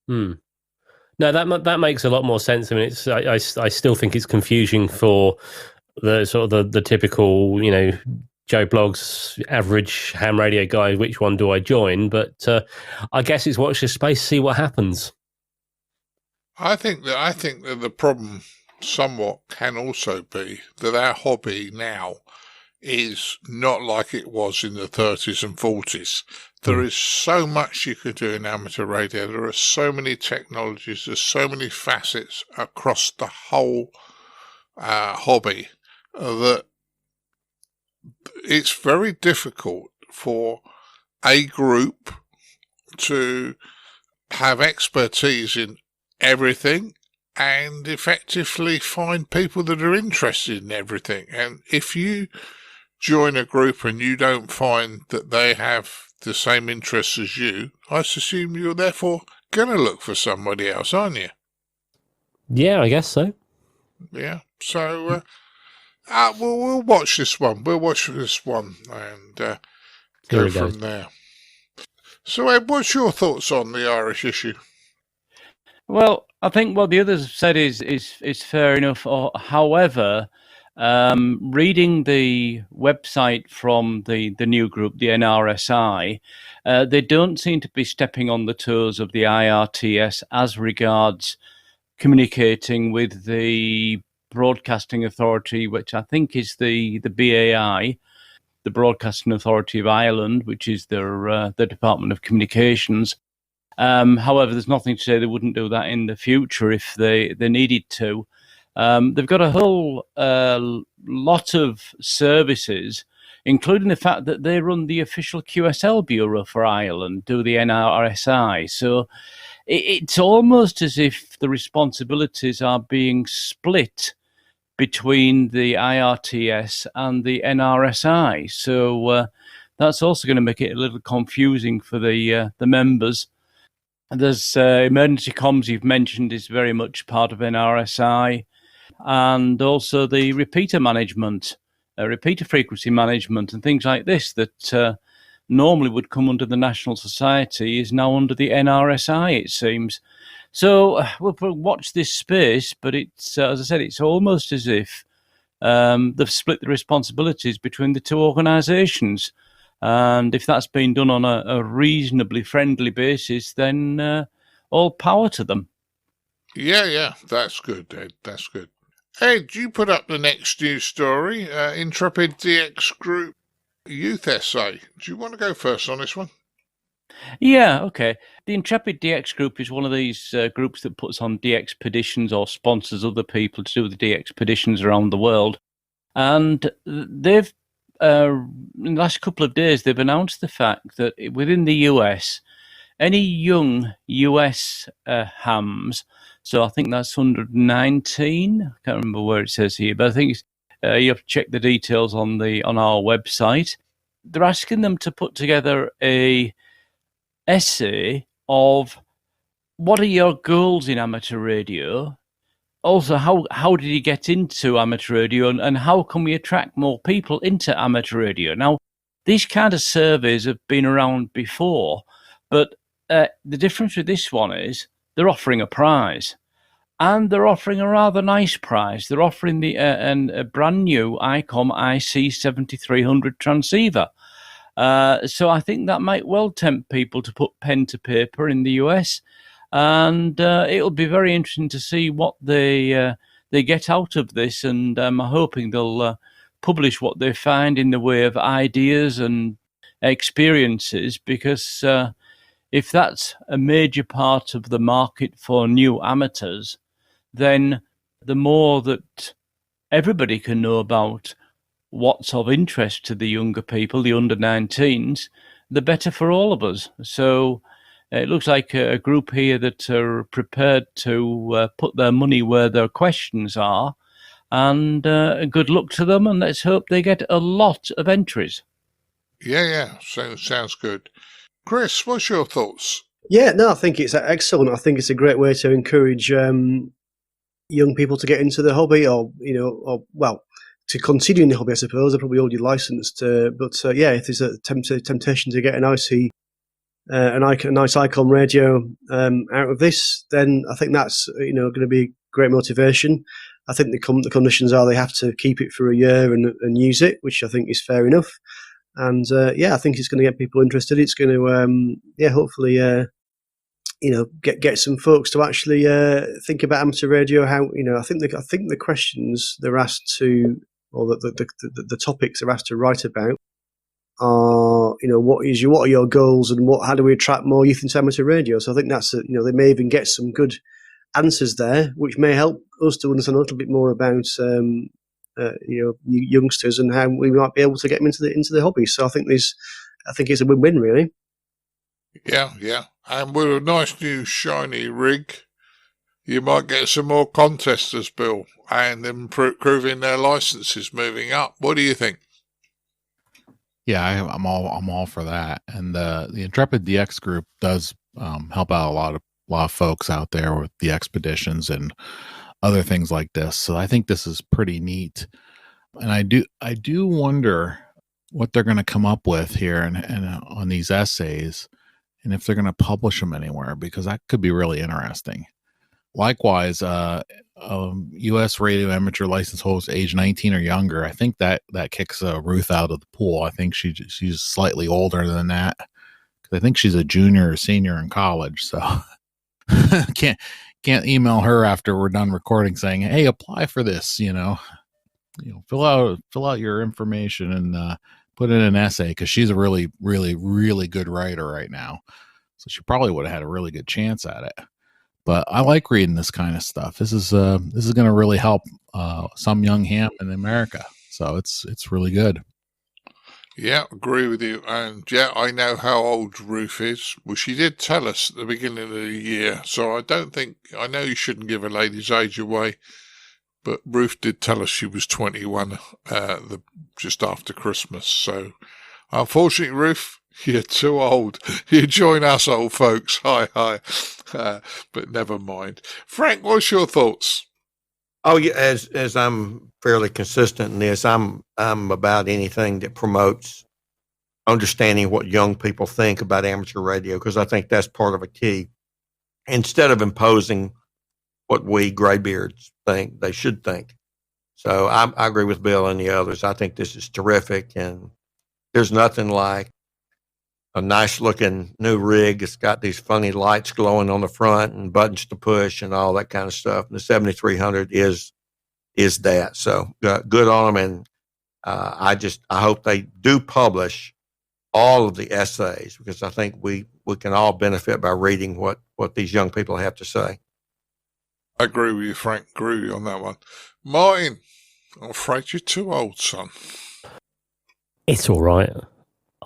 No, that makes a lot more sense. I mean, I still think it's confusing for the sort of the typical, Joe Blogs average ham radio guy. Which one do I join? But I guess it's watch this space, see what happens. I think that the problem somewhat can also be that our hobby now is not like it was in the 30s and 40s. There is so much you could do in amateur radio. There are so many technologies. There's so many facets across the whole hobby that it's very difficult for a group to have expertise in everything and effectively find people that are interested in everything. And if you join a group and you don't find that they have the same interests as you, I assume you're therefore going to look for somebody else, aren't you? Yeah, I guess so. Yeah. So we'll watch this one. We'll watch this one and go from there. So, Ed, what's your thoughts on the Irish issue? Well, I think what the others said is fair enough. However, reading the website from the new group, the NRSI, they don't seem to be stepping on the toes of the IRTS as regards communicating with the Broadcasting Authority, which I think is the BAI, the Broadcasting Authority of Ireland, which is their Department of Communications. However, there's nothing to say they wouldn't do that in the future if they needed to. They've got a whole lot of services, including the fact that they run the official QSL bureau for Ireland, do the NRSI. So it's almost as if the responsibilities are being split between the IRTS and the NRSI. So that's also going to make it a little confusing for the members. There's emergency comms you've mentioned is very much part of NRSI, and also the repeater management, repeater frequency management and things like this that normally would come under the National Society is now under the NRSI, it seems. So we'll watch this space, but it's, as I said, it's almost as if they've split the responsibilities between the two organisations. And if that's been done on a reasonably friendly basis, then all power to them. Yeah, that's good, Ed. That's good. Ed, you put up the next news story, Intrepid DX Group Youth Essay. Do you want to go first on this one? Yeah, okay. The Intrepid DX Group is one of these groups that puts on DX expeditions or sponsors other people to do the DX expeditions around the world. And they've, in the last couple of days, they've announced the fact that within the US, any young US hams, so I think that's 119. I can't remember where it says here, but I think you have to check the details on our website. They're asking them to put together a essay of what are your goals in amateur radio. Also, how did you get into amateur radio, and how can we attract more people into amateur radio? Now, these kind of surveys have been around before, but the difference with this one is they're offering a prize, and they're offering a rather nice prize. They're offering a brand new ICOM IC7300 transceiver. So I think that might well tempt people to put pen to paper in the US. And it'll be very interesting to see what they get out of this, and I'm hoping they'll publish what they find in the way of ideas and experiences, because if that's a major part of the market for new amateurs, then the more that everybody can know about what's of interest to the younger people, the under-19s, the better for all of us. So it looks like a group here that are prepared to put their money where their questions are, and good luck to them, and let's hope they get a lot of entries. Yeah, sounds good. Chris, what's your thoughts? Yeah, no, I think it's excellent. I think it's a great way to encourage young people to get into the hobby, or to continue in the hobby. I suppose they're probably already licensed, but if there's a temptation to get an IC. A nice ICOM radio out of this, then I think that's going to be great motivation. I think the conditions are they have to keep it for a year and use it, which I think is fair enough. And I think it's going to get people interested. It's going to hopefully get some folks to actually think about amateur radio. How I think the questions they're asked to, or the topics they're asked to write about, are what are your goals, and how do we attract more youth into amateur radio? So I think that's they may even get some good answers there, which may help us to understand a little bit more about youngsters and how we might be able to get them into the hobby. So I think it's a win-win, really. Yeah, and with a nice new shiny rig, you might get some more contesters, Bill, and improving their licenses moving up. What do you think? Yeah, I'm all for that. And the Intrepid DX group does help out a lot of folks out there with the expeditions and other things like this. So I think this is pretty neat. And I do wonder what they're going to come up with here and on these essays, and if they're going to publish them anywhere, because that could be really interesting. Likewise, U.S. radio amateur license holders age 19 or younger. I think that kicks Ruth out of the pool. I think she's slightly older than that, because I think she's a junior or senior in college. So can't email her after we're done recording saying, "Hey, apply for this." Fill out your information and put in an essay, because she's a really, really, really good writer right now. So she probably would have had a really good chance at it. But I like reading this kind of stuff. This is going to really help some young ham in America. So it's really good. Yeah, agree with you. And yeah, I know how old Ruth is. Well, she did tell us at the beginning of the year. So I know you shouldn't give a lady's age away, but Ruth did tell us she was 21 just after Christmas. So unfortunately, Ruth, you're too old. You join us old folks. Hi. But never mind. Frank, what's your thoughts? Oh, yeah, as I'm fairly consistent in this, I'm about anything that promotes understanding what young people think about amateur radio, because I think that's part of a key. Instead of imposing what we graybeards think they should think. So I agree with Bill and the others. I think this is terrific, and there's nothing like a nice looking new rig. It's got these funny lights glowing on the front and buttons to push and all that kind of stuff. And the 7300 is that. So good on them. And I hope they do publish all of the essays, because I think we can all benefit by reading what these young people have to say. I agree with you, Frank. Agree with you on that one. Martin, I'm afraid you're too old, son. It's all right.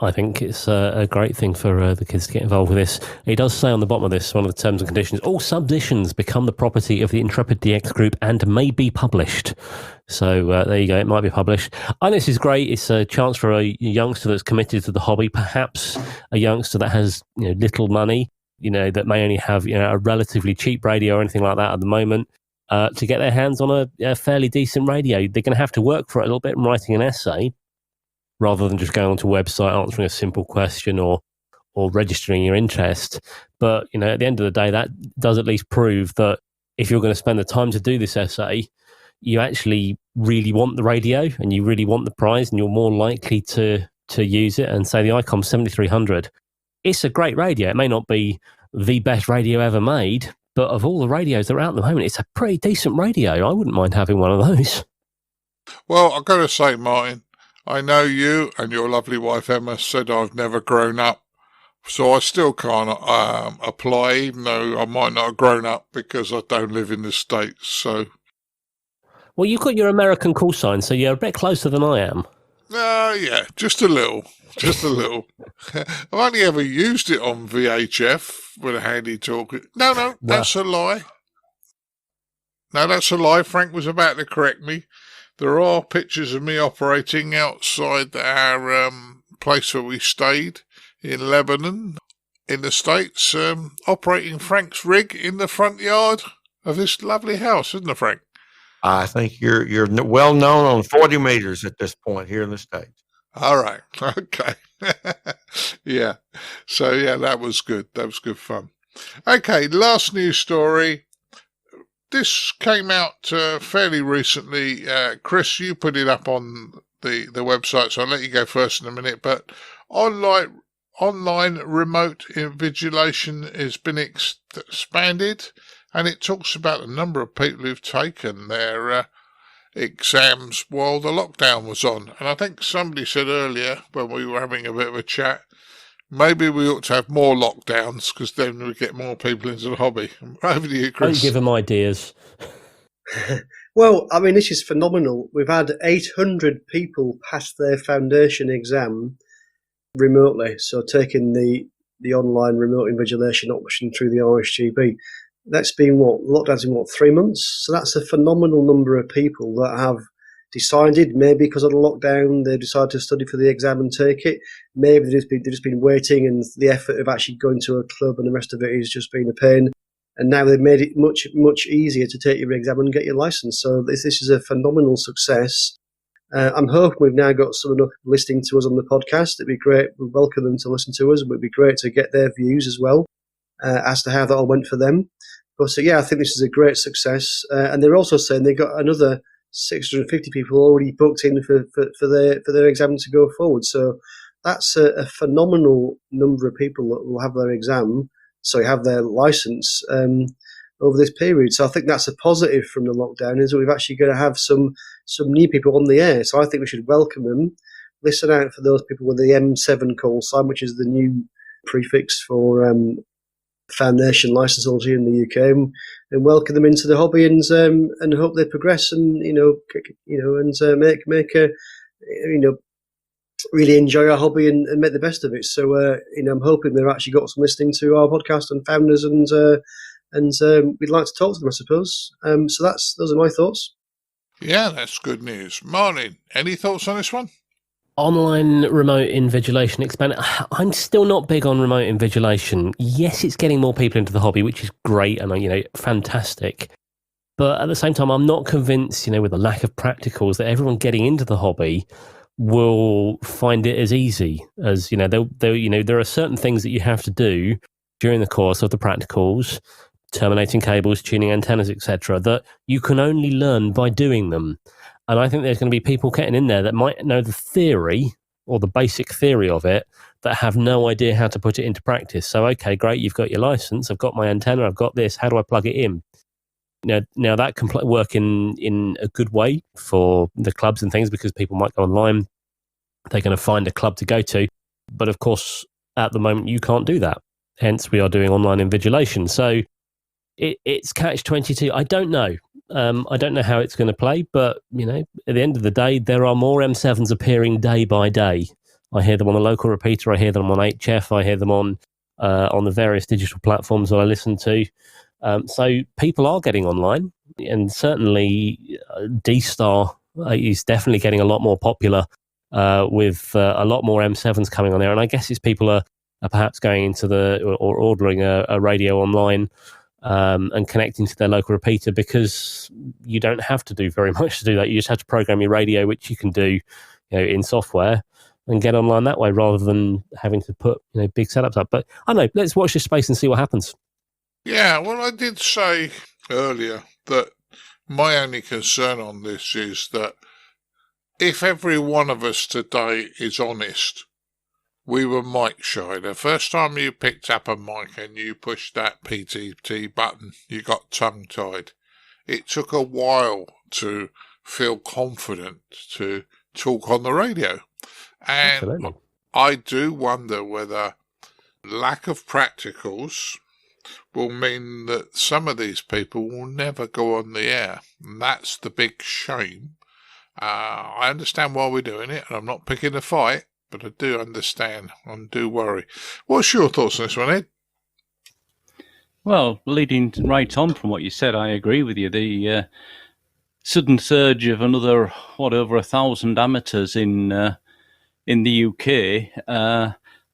I think it's a great thing for the kids to get involved with this. It does say on the bottom of this, one of the terms and conditions, all submissions become the property of the Intrepid DX Group and may be published. So there you go, it might be published. I think this is great. It's a chance for a youngster that's committed to the hobby, perhaps a youngster that has little money, that may only have a relatively cheap radio or anything like that at the moment, to get their hands on a fairly decent radio. They're going to have to work for it a little bit and writing an essay, rather than just going onto a website, answering a simple question or registering your interest. But, at the end of the day, that does at least prove that if you're going to spend the time to do this essay, you actually really want the radio and you really want the prize, and you're more likely to use it. And say the ICOM 7300, it's a great radio. It may not be the best radio ever made, but of all the radios that are out at the moment, it's a pretty decent radio. I wouldn't mind having one of those. Well, I've got to say, Martin, I know you and your lovely wife Emma said I've never grown up, so I still can't apply, even though I might not have grown up because I don't live in the States. So, well, you've got your American call sign, so you're a bit closer than I am. Yeah, just a little. I've only ever used it on VHF with a handy talk. No, that's a lie. No, that's a lie. Frank was about to correct me. There are pictures of me operating outside our place where we stayed in Lebanon, in the States, operating Frank's rig in the front yard of this lovely house, isn't it, Frank? I think you're well known on 40 meters at this point here in the States. All right. Okay. Yeah. So, yeah, that was good. That was good fun. Okay, last news story. This came out fairly recently. Chris, you put it up on the website, so I'll let you go first in a minute. But online remote invigilation has been expanded, and it talks about a number of people who've taken their exams while the lockdown was on. And I think somebody said earlier when we were having a bit of a chat, maybe we ought to have more lockdowns because then we get more people into the hobby. Over to you, Chris. Don't give them ideas. Well, I mean, this is phenomenal. We've had 800 people pass their foundation exam remotely, so taking the online remote invigilation option through the RSGB. That's been lockdown's been 3 months? So that's a phenomenal number of people that have decided, maybe because of the lockdown, they decided to study for the exam and take it. Maybe they've just been waiting, and the effort of actually going to a club and the rest of it has just been a pain. And now they've made it much, much easier to take your exam and get your license. So this is a phenomenal success. I'm hoping we've now got some enough listening to us on the podcast. It'd be great. We welcome them to listen to us. It would be great to get their views as well as to how that all went for them. But so, yeah, I think this is a great success. And they're also saying they've got another 650 people already booked in for their exam to go forward. So that's a phenomenal number of people that will have their exam, have their license over this period. So I think that's a positive from the lockdown, is that we've actually going to have some new people on the air. So I think we should welcome them, listen out for those people with the M7 call sign, which is the new prefix for foundation license holders here in the UK, and welcome them into the hobby, and hope they progress and make a really enjoy our hobby and make the best of it. So I'm hoping they've actually got some listening to our podcast and founders, and we'd like to talk to them, I suppose. So those are my thoughts. Yeah, that's good news. Martin, any thoughts on this one? Online remote invigilation expanded. I'm still not big on remote invigilation. Yes, it's getting more people into the hobby, which is great and fantastic. But at the same time, I'm not convinced, with the lack of practicals, that everyone getting into the hobby will find it as easy as there are certain things that you have to do during the course of the practicals, terminating cables, tuning antennas, etc., that you can only learn by doing them. And I think there's going to be people getting in there that might know the theory or the basic theory of it, that have no idea how to put it into practice. So, okay, great, you've got your license, I've got my antenna, I've got this, how do I plug it in? Now that can work in a good way for the clubs and things, because people might go online, they're going to find a club to go to. But of course, at the moment, you can't do that. Hence, we are doing online invigilation. So it's catch-22. I don't know. I don't know how it's going to play, but, at the end of the day, there are more M7s appearing day by day. I hear them on the local repeater, I hear them on HF, I hear them on the various digital platforms that I listen to. So people are getting online, and certainly D-Star is definitely getting a lot more popular with a lot more M7s coming on there. And I guess it's people are perhaps going into or ordering a radio online and connecting to their local repeater, because you don't have to do very much to do that. You just have to program your radio, which you can do in software, and get online that way, rather than having to put big setups up. But I don't know, let's watch this space and see what happens. Yeah, well, I did say earlier that my only concern on this is that if every one of us today is honest, we were mic shy. The first time you picked up a mic and you pushed that PTT button, you got tongue-tied. It took a while to feel confident to talk on the radio. And Absolutely. I do wonder whether lack of practicals will mean that some of these people will never go on the air. And that's the big shame. I understand why we're doing it, and I'm not picking a fight, but I do understand and do worry. What's your thoughts on this one, Ed? Well, leading right on from what you said, I agree with you. The sudden surge of another, over 1,000 amateurs in the UK,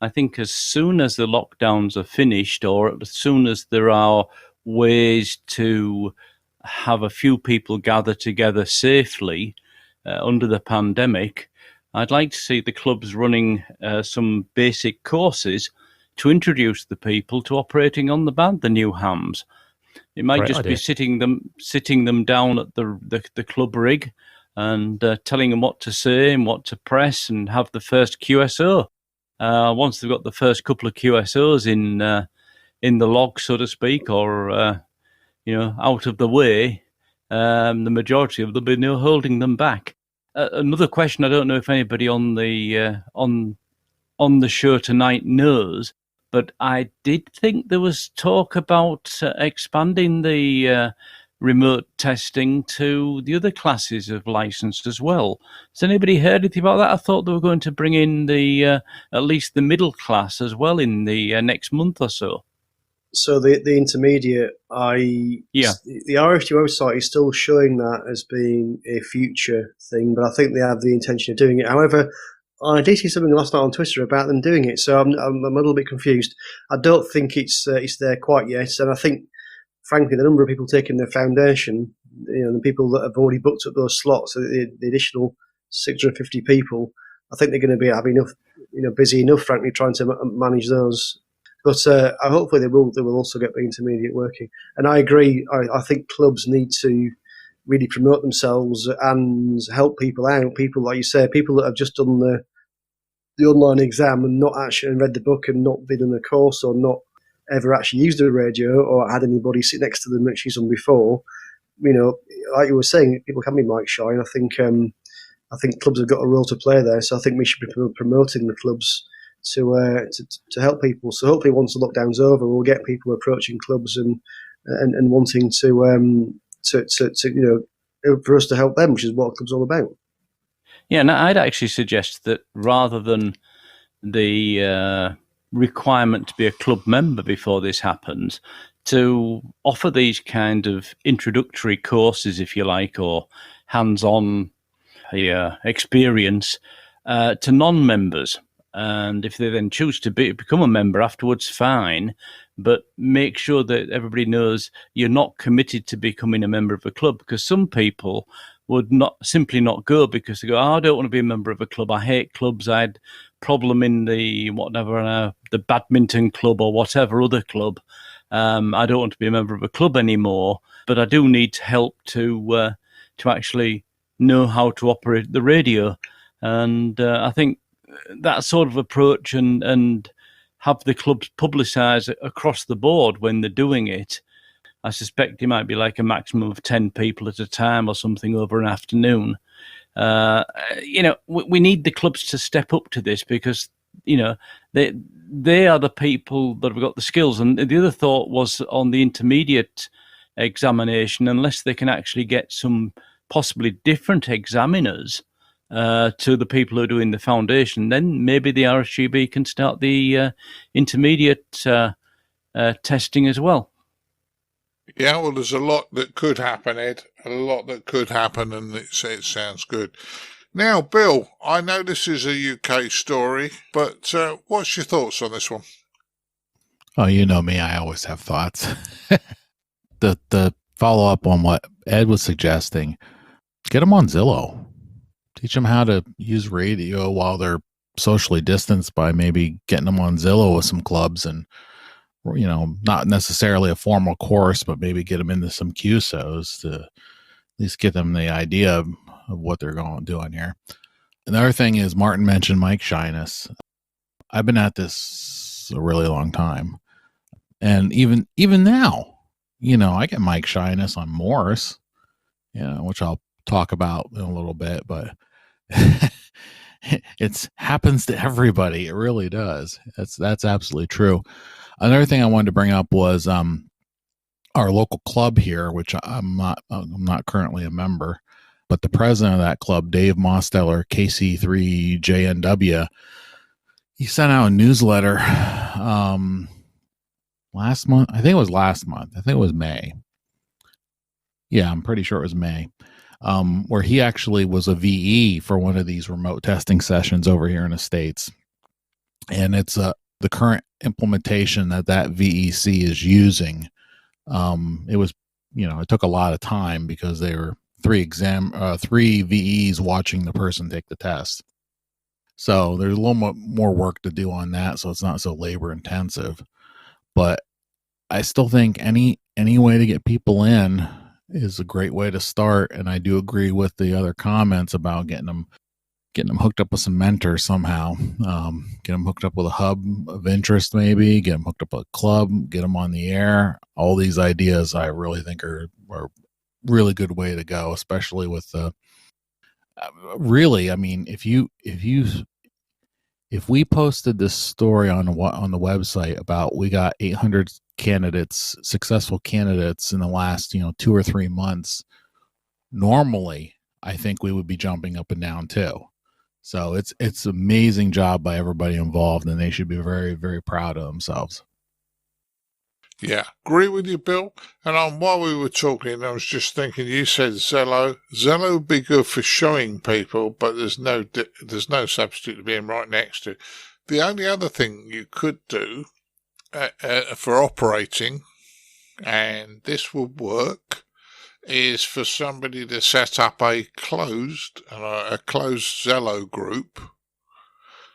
I think as soon as the lockdowns are finished, or as soon as there are ways to have a few people gather together safely under the pandemic, I'd like to see the clubs running some basic courses to introduce the people to operating on the new hams. It might just be sitting them down at the club rig and telling them what to say and what to press, and have the first QSO. Once they've got the first couple of QSOs in the log, so to speak, or out of the way, the majority of them will be no holding them back. Another question, I don't know if anybody on the show tonight knows, but I did think there was talk about expanding the remote testing to the other classes of licensed as well. Has anybody heard anything about that? I thought they were going to bring in the at least the middle class as well in the next month or so. So the intermediate, the RFG website is still showing that as being a future thing, but I think they have the intention of doing it. However, I did see something last night on Twitter about them doing it, so I'm a little bit confused. I don't think it's there quite yet, and I think, frankly, the number of people taking their foundation, the people that have already booked up those slots, the additional 650 people, I think they're going to be having enough, busy enough, frankly, trying to manage those. But hopefully they will also get the intermediate working. And I agree. I think clubs need to really promote themselves and help people out. People, like you say, people that have just done the online exam and not actually read the book and not been in a course or not ever actually used a radio or had anybody sit next to them that she's done before. Like you were saying, people can be mic shy, and I think clubs have got a role to play there. So I think we should be promoting the clubs to help people. So hopefully, once the lockdown's over, we'll get people approaching clubs and wanting to for us to help them, which is what clubs are all about. Yeah, and I'd actually suggest that rather than the requirement to be a club member before this happens, to offer these kind of introductory courses, if you like, or hands-on experience to non-members. And if they then choose to become a member afterwards, fine. But make sure that everybody knows you're not committed to becoming a member of a club, because some people would simply not go because they go, I don't want to be a member of a club. I hate clubs. I had problem in the badminton club or whatever other club. I don't want to be a member of a club anymore, but I do need help to actually know how to operate the radio. And I think that sort of approach and have the clubs publicise across the board when they're doing it. I suspect it might be like a maximum of 10 people at a time or something over an afternoon. We need the clubs to step up to this, because, they are the people that have got the skills. And the other thought was on the intermediate examination unless they can actually get some possibly different examiners to the people who are doing the foundation. Then maybe the RSGB can start the intermediate testing as well. Yeah, well, there's a lot that could happen, Ed. A lot that could happen, and it sounds good. Now, Bill, I know this is a UK story, but what's your thoughts on this one? Oh, you know me. I always have thoughts. The follow-up on what Ed was suggesting, get them on Zillow. Teach them how to use radio while they're socially distanced by maybe getting them on Zillow with some clubs and, you know, not necessarily a formal course, but maybe get them into some QSOs to at least get them the idea of what they're going to do on here. Another thing is Martin mentioned mic shyness. I've been at this a really long time. And even now, you know, I get mic shyness on Morse, you know, which I'll talk about in a little bit, but it happens to everybody. It really does. That's absolutely true. Another thing I wanted to bring up was our local club here, which I'm not currently a member, but the president of that club, Dave Mosteller, KC3JNW, he sent out a newsletter last month. I think it was last month. I think it was May. Yeah, I'm pretty sure it was May. Where he actually was a VE for one of these remote testing sessions over here in the States. And it's the current implementation that VEC is using. It was, you know, it took a lot of time because they were three VEs watching the person take the test. So there's a little more work to do on that, so it's not so labor intensive. But I still think any way to get people in is a great way to start. And I do agree with the other comments about getting them hooked up with some mentors somehow. Get them hooked up with a hub of interest, maybe get them hooked up with a club, get them on the air. All these ideas I really think are really good way to go, especially with the really, I mean, if we posted this story on the website about we got 800 successful candidates in the last 2 or 3 months, normally I think we would be jumping up and down too. So it's amazing job by everybody involved, and they should be very, very proud of themselves. Yeah, agree with you, Bill. And while we were talking, I was just thinking, you said Zello. Zello would be good for showing people, but there's no substitute to being right next to. The only other thing you could do for operating, and this would work, is for somebody to set up a closed Zello group.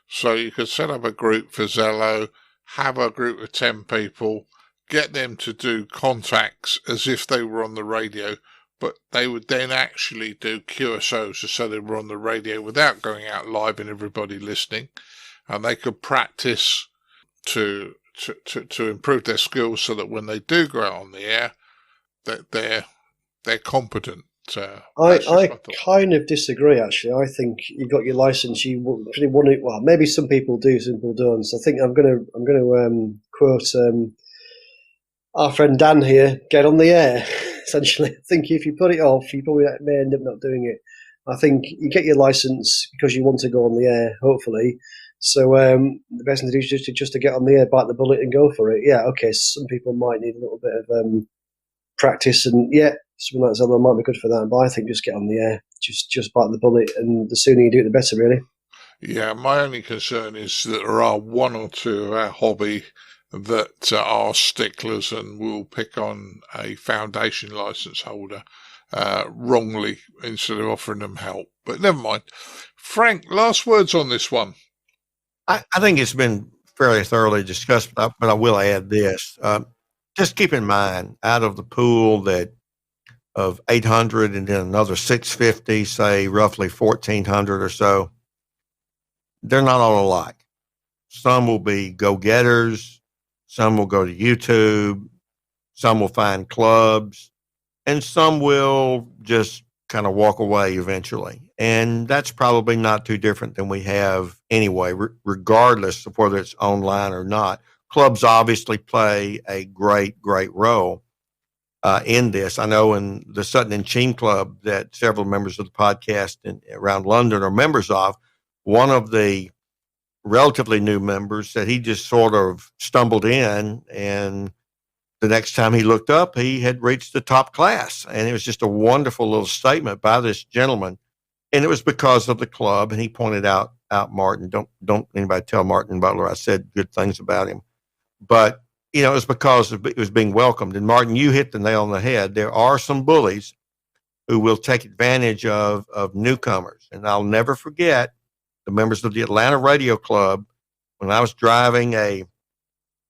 So you could set up a group for Zello, have a group of 10 people, get them to do contacts as if they were on the radio, but they would then actually do QSOs so they were on the radio without going out live and everybody listening. And they could practice to improve their skills so that when they do go out on the air, that they're competent. I kind of disagree, actually. I think you got your license, you pretty want it. Well, maybe some people do, some people don't. So I think I'm going to quote our friend Dan here, get on the air, essentially. I think if you put it off, you probably may end up not doing it. I think you get your license because you want to go on the air, hopefully. So the best thing to do is just to get on the air, bite the bullet and go for it. Yeah, okay, some people might need a little bit of practice, and yeah, something like Zello might be good for that, but I think just get on the air, just bite the bullet, and the sooner you do it, the better, really. Yeah, my only concern is that there are one or two of our hobby that are sticklers and will pick on a foundation license holder wrongly instead of offering them help. But never mind. Frank, last words on this one. I think it's been fairly thoroughly discussed, but I will add this. Just keep in mind, out of the pool of 800 and then another 650, say roughly 1,400 or so, they're not all alike. Some will be go-getters. Some will go to YouTube. Some will find clubs. And some will just kind of walk away eventually. And that's probably not too different than we have anyway, regardless of whether it's online or not. Clubs obviously play a great, great role. in this. I know in the Sutton and Cheam Club that several members of the podcast around London are members of, one of the relatively new members said he just sort of stumbled in, and the next time he looked up, he had reached the top class. And it was just a wonderful little statement by this gentleman. And it was because of the club. And he pointed out Martin. Don't anybody tell Martin Butler I said good things about him. But, you know, it was because it was being welcomed. And Martin, you hit the nail on the head. There are some bullies who will take advantage of newcomers. And I'll never forget the members of the Atlanta Radio Club when I was driving a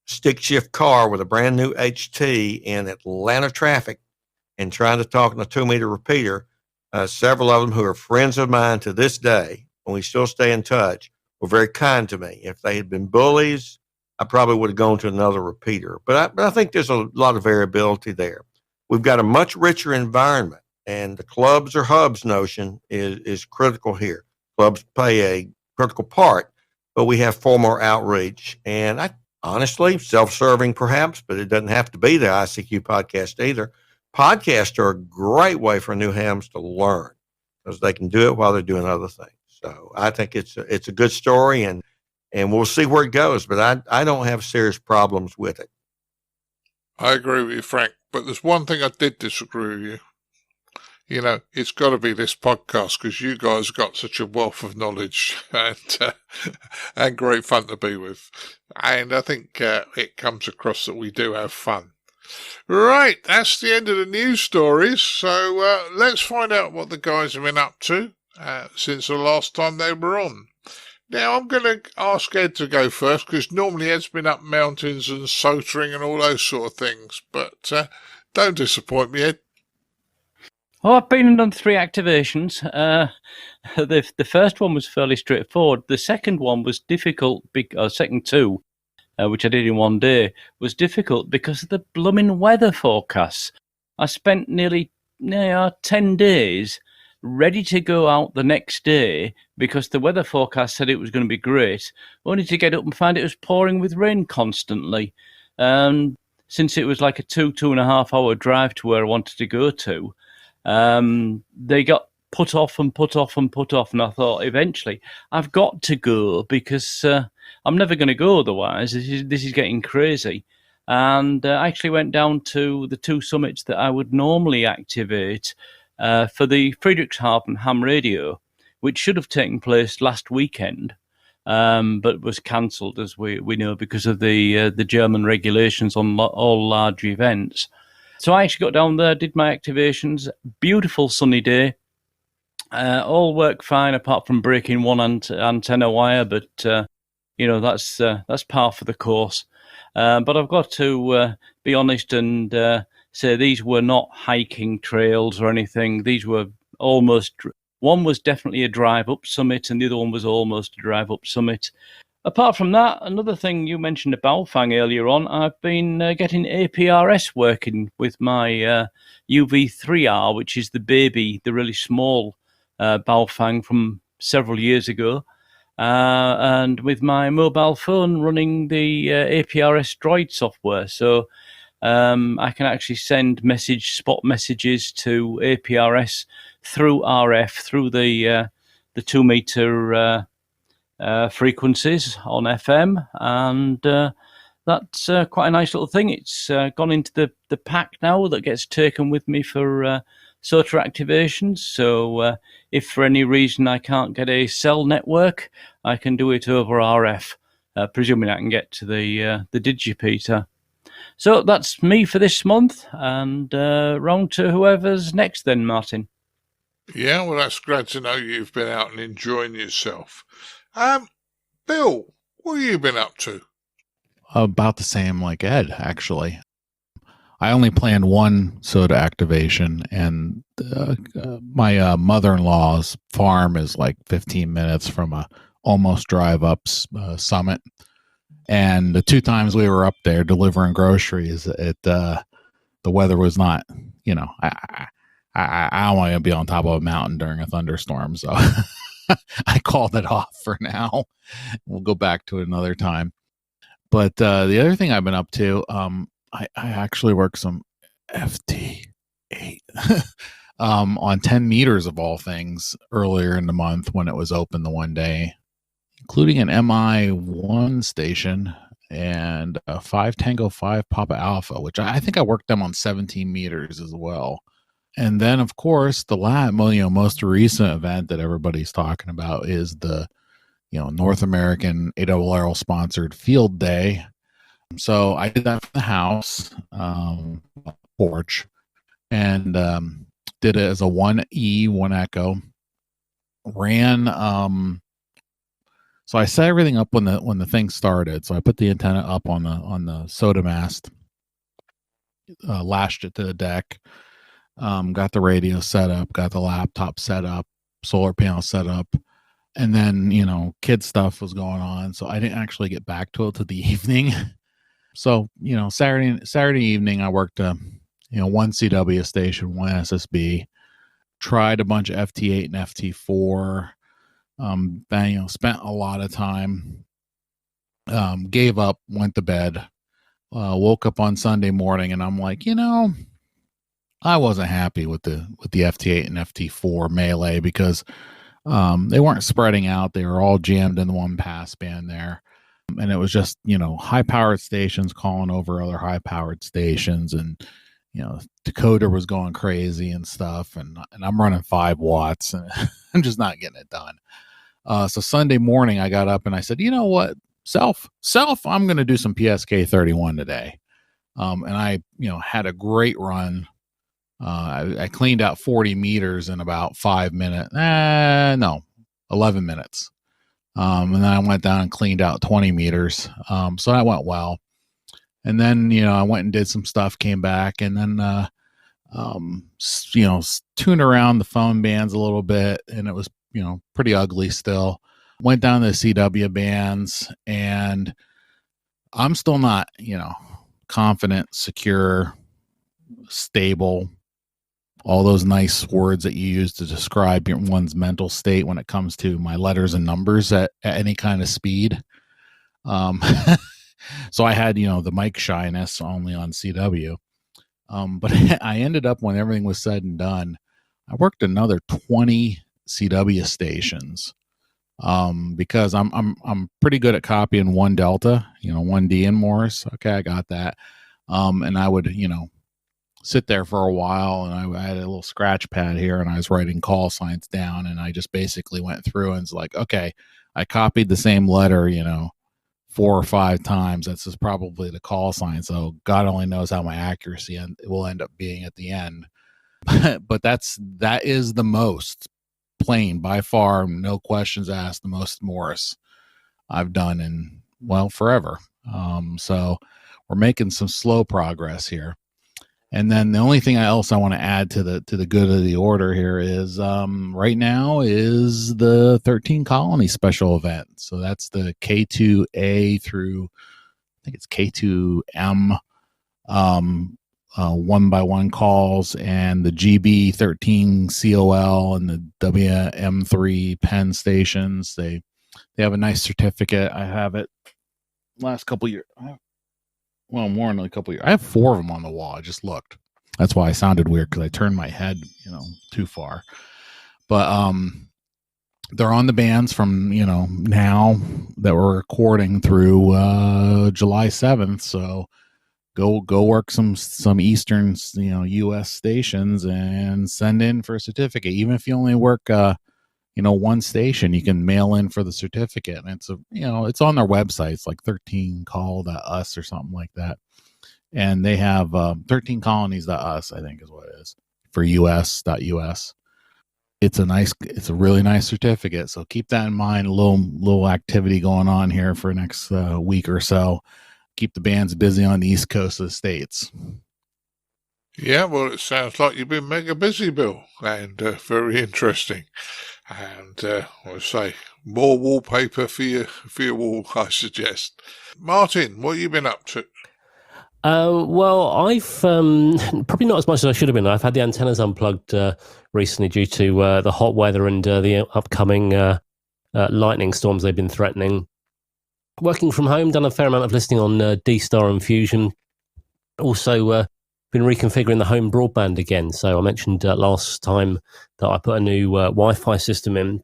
stick shift car with a brand new HT in Atlanta traffic and trying to talk in a 2-meter repeater. Several of them who are friends of mine to this day, and we still stay in touch, were very kind to me. If they had been bullies, I probably would have gone to another repeater. But I think there's a lot of variability there. We've got a much richer environment, and the clubs or hubs notion is critical here. Clubs play a critical part, but we have far more outreach. And I honestly, self-serving perhaps, but it doesn't have to be the ICQ podcast either. Podcasts are a great way for new hams to learn because they can do it while they're doing other things. So I think it's a good story, and we'll see where it goes. But I don't have serious problems with it. I agree with you, Frank. But there's one thing I did disagree with you. You know, it's got to be this podcast because you guys got such a wealth of knowledge and great fun to be with. And I think it comes across that we do have fun. Right, that's the end of the news stories. So let's find out what the guys have been up to since the last time they were on. Now, I'm going to ask Ed to go first because normally Ed's been up mountains and soldering and all those sort of things. But don't disappoint me, Ed. Oh, I've been and done 3 activations. The first one was fairly straightforward. The second one was difficult, second 2, which I did in one day, was difficult because of the blooming weather forecasts. I spent nearly 10 days ready to go out the next day because the weather forecast said it was going to be great, only to get up and find it was pouring with rain constantly. Since it was like a 2.5 hour drive to where I wanted to go to, they got put off, and I thought eventually I've got to go because I'm never going to go otherwise. This is getting crazy. And I actually went down to the 2 summits that I would normally activate for the Friedrichshafen ham radio, which should have taken place last weekend, but was cancelled, as we know, because of the German regulations on all large events. So I actually got down there, did my activations. Beautiful sunny day. All worked fine apart from breaking one antenna wire, but that's par for the course. But I've got to be honest and say these were not hiking trails or anything. These were one was definitely a drive up summit, and the other one was almost a drive up summit. Apart from that, another thing you mentioned about Baofeng earlier on, I've been getting APRS working with my UV3R, which is the really small Baofeng from several years ago, and with my mobile phone running the APRS Droid software. So I can actually send spot messages to APRS through RF, through the 2-meter frequencies on FM, and that's quite a nice little thing. It's gone into the pack now that gets taken with me for SOTA activations. So if for any reason I can't get a cell network, I can do it over RF, presuming I can get to the digipeater. So that's me for this month, and round to whoever's next then, Martin. Yeah, well, that's glad to know you've been out and enjoying yourself. Bill, what have you been up to? About the same like Ed, actually. I only planned one SOTA activation, and my mother-in-law's farm is like 15 minutes from a almost drive-up summit. And the 2 times we were up there delivering groceries, the weather was not, I don't want to be on top of a mountain during a thunderstorm, so I called it off for now. We'll go back to it another time. But the other thing I've been up to, I actually work some FT8 on 10 meters of all things earlier in the month when it was open the one day, including an MI1 station and a 5 Tango 5 Papa Alpha, which I think I worked them on 17 meters as well. And then, of course, the most recent event that everybody's talking about is the North American ARRL sponsored Field Day. So I did that from the house porch and did it as a 1E, 1 echo. Ran so I set everything up when the thing started. So I put the antenna up on the soda mast, lashed it to the deck, got the radio set up, got the laptop set up, solar panel set up, and then kid stuff was going on. So I didn't actually get back to it till the evening. So Saturday evening I worked one CW station, one SSB, tried a bunch of FT8 and FT4. Spent a lot of time, gave up, went to bed, woke up on Sunday morning, and I'm like, I wasn't happy with the FT8 and FT4 melee because they weren't spreading out. They were all jammed in the one passband there. And it was just, high-powered stations calling over other high-powered stations, and decoder was going crazy and stuff, and I'm running 5 watts, and I'm just not getting it done. So Sunday morning, I got up and I said, you know what, self, I'm going to do some PSK 31 today. And I, had a great run. I cleaned out 40 meters in about 5 minutes. 11 minutes. And then I went down and cleaned out 20 meters. So that went well. And then, I went and did some stuff, came back, and then, tuned around the phone bands a little bit, and it was, pretty ugly still. Went down to the CW bands, and I'm still not, confident, secure, stable, all those nice words that you use to describe one's mental state when it comes to my letters and numbers at any kind of speed. So I had, the mic shyness only on CW. But I ended up, when everything was said and done, I worked another 20 CW stations, because I'm pretty good at copying 1 delta, 1D in Morse. Okay, I got that. And I would, sit there for a while, and I had a little scratch pad here, and I was writing call signs down, and I just basically went through and was like, okay, I copied the same letter, 4 or 5 times. That's just probably the call sign. So God only knows how my accuracy will end up being at the end. But that is the most plain, by far, no questions asked, the most Morse I've done in, forever. So we're making some slow progress here. And then the only thing else I want to add to the good of the order here is right now is the 13 Colony special event. So that's the K2A through, I think it's K2M 1x1 calls, and the GB13 COL and the WM3 pen stations. They have a nice certificate. I have it last couple years. More than a couple years. I have 4 of them on the wall. I just looked. That's why I sounded weird, because I turned my head, too far. But they're on the bands from, now that we're recording through July 7th. So go work some Eastern, U.S. stations and send in for a certificate. Even if you only work, 1 station, you can mail in for the certificate, and it's it's on their website. It's like 13call.us or something like that. And they have 13colonies.us, I think is what it is, for us.us. It's a really nice certificate. So keep that in mind. A little activity going on here for next week or so. Keep the bands busy on the East Coast of the States. Yeah, well, it sounds like you've been mega busy, Bill, and very interesting. And I'll say more wallpaper for your wall, I suggest. Martin, what have you been up to? I've probably not as much as I should have been. I've had the antennas unplugged recently due to the hot weather and the upcoming lightning storms they've been threatening. Working from home, done a fair amount of listening on D-Star and Fusion. Also been reconfiguring the home broadband again. So I mentioned last time that I put a new Wi-Fi system in.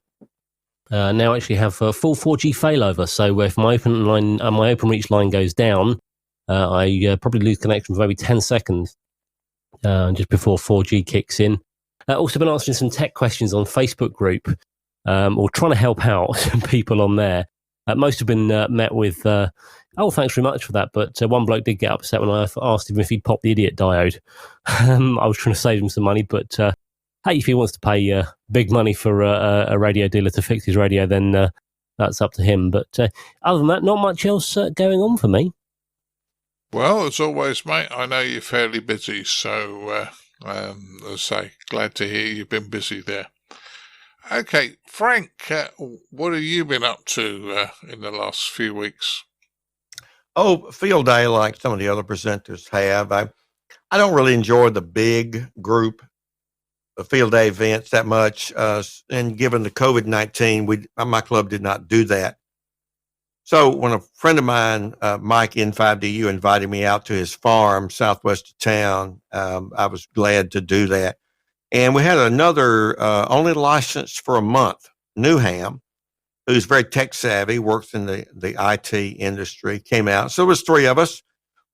Now I actually have a full 4G failover. So if my OpenReach line goes down, I probably lose connection for maybe 10 seconds just before 4G kicks in. Also been answering some tech questions on Facebook group, or trying to help out some people on there. Most have been met with, thanks very much for that. But one bloke did get upset when I asked him if he'd pop the idiot diode. I was trying to save him some money, but hey, if he wants to pay big money for a radio dealer to fix his radio, then that's up to him. But other than that, not much else going on for me. Well, as always, mate, I know you're fairly busy, so as I say, glad to hear you've been busy there. Okay, Frank, what have you been up to in the last few weeks? Oh, field day like some of the other presenters have. I don't really enjoy the big group of field day events that much, and given the COVID-19, my club did not do that. So when a friend of mine, Mike N5DU, invited me out to his farm southwest of town, I was glad to do that. And we had another, only licensed for a month, Newham, who's very tech savvy, works in the IT industry, came out. So it was three of us.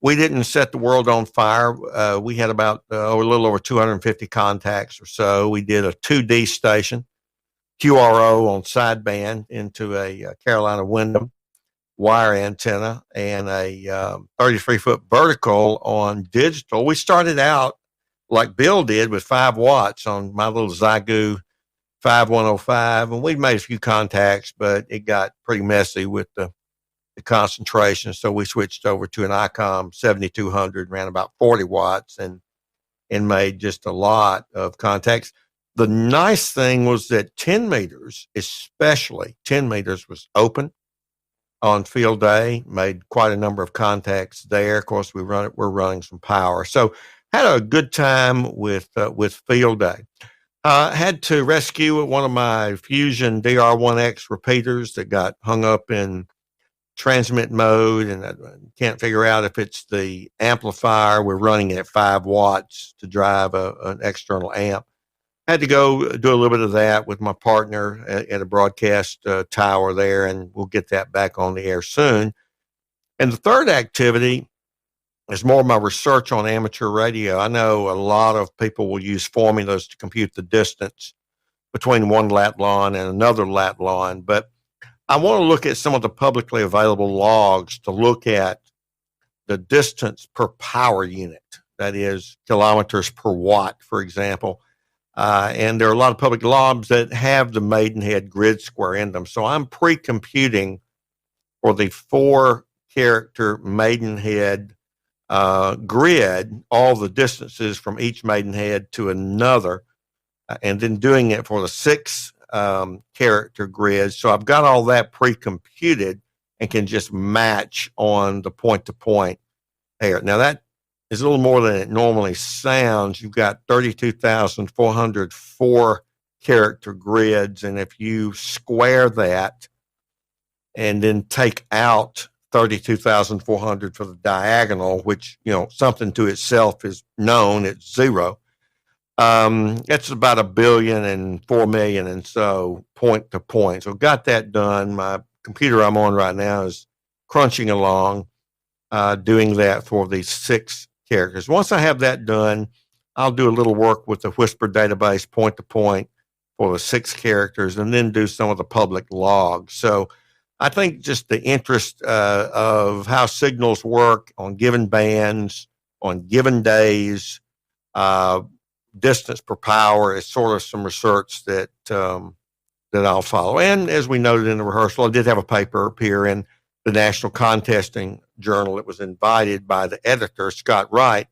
We didn't set the world on fire. We had about a little over 250 contacts or so. We did a 2D station, QRO on sideband into a Carolina Wyndham wire antenna, and a 33-foot vertical on digital. We started out like Bill did with 5 watts on my little Zygu 5105, and we made a few contacts, but it got pretty messy with the concentration. So we switched over to an ICOM 7200, ran about 40 watts, and made just a lot of contacts. The nice thing was that 10 meters, especially 10 meters, was open on field day, made quite a number of contacts there. Of course, we're running some power. So had a good time with field day. Had to rescue one of my Fusion DR1X repeaters that got hung up in transmit mode, and I can't figure out if it's the amplifier. We're running it at 5 watts to drive an external amp. Had to go do a little bit of that with my partner at a broadcast tower there, and we'll get that back on the air soon. And the third activity is more of my research on amateur radio. I know a lot of people will use formulas to compute the distance between one lat line and another lat line, but I want to look at some of the publicly available logs to look at the distance per power unit, that is kilometers per watt, for example. And there are a lot of public logs that have the Maidenhead grid square in them. So I'm pre-computing for the 4-character Maidenhead grid, all the distances from each Maidenhead to another, and then doing it for the 6-character grid. So I've got all that pre-computed and can just match on the point-to-point air. Now that is a little more than it normally sounds. You've got 32,404 character grids, and if you square that and then take out 32,400 for the diagonal, which, something to itself is known, it's 0. It's about 1 billion and 4 million and so point to point. So got that done. My computer I'm on right now is crunching along, doing that for the 6 characters. Once I have that done, I'll do a little work with the Whisper database point to point for the 6 characters, and then do some of the public logs. So I think just the interest of how signals work on given bands, on given days, distance per power is sort of some research that I'll follow. And as we noted in the rehearsal, I did have a paper appear in the National Contesting Journal. It was invited by the editor, Scott Wright,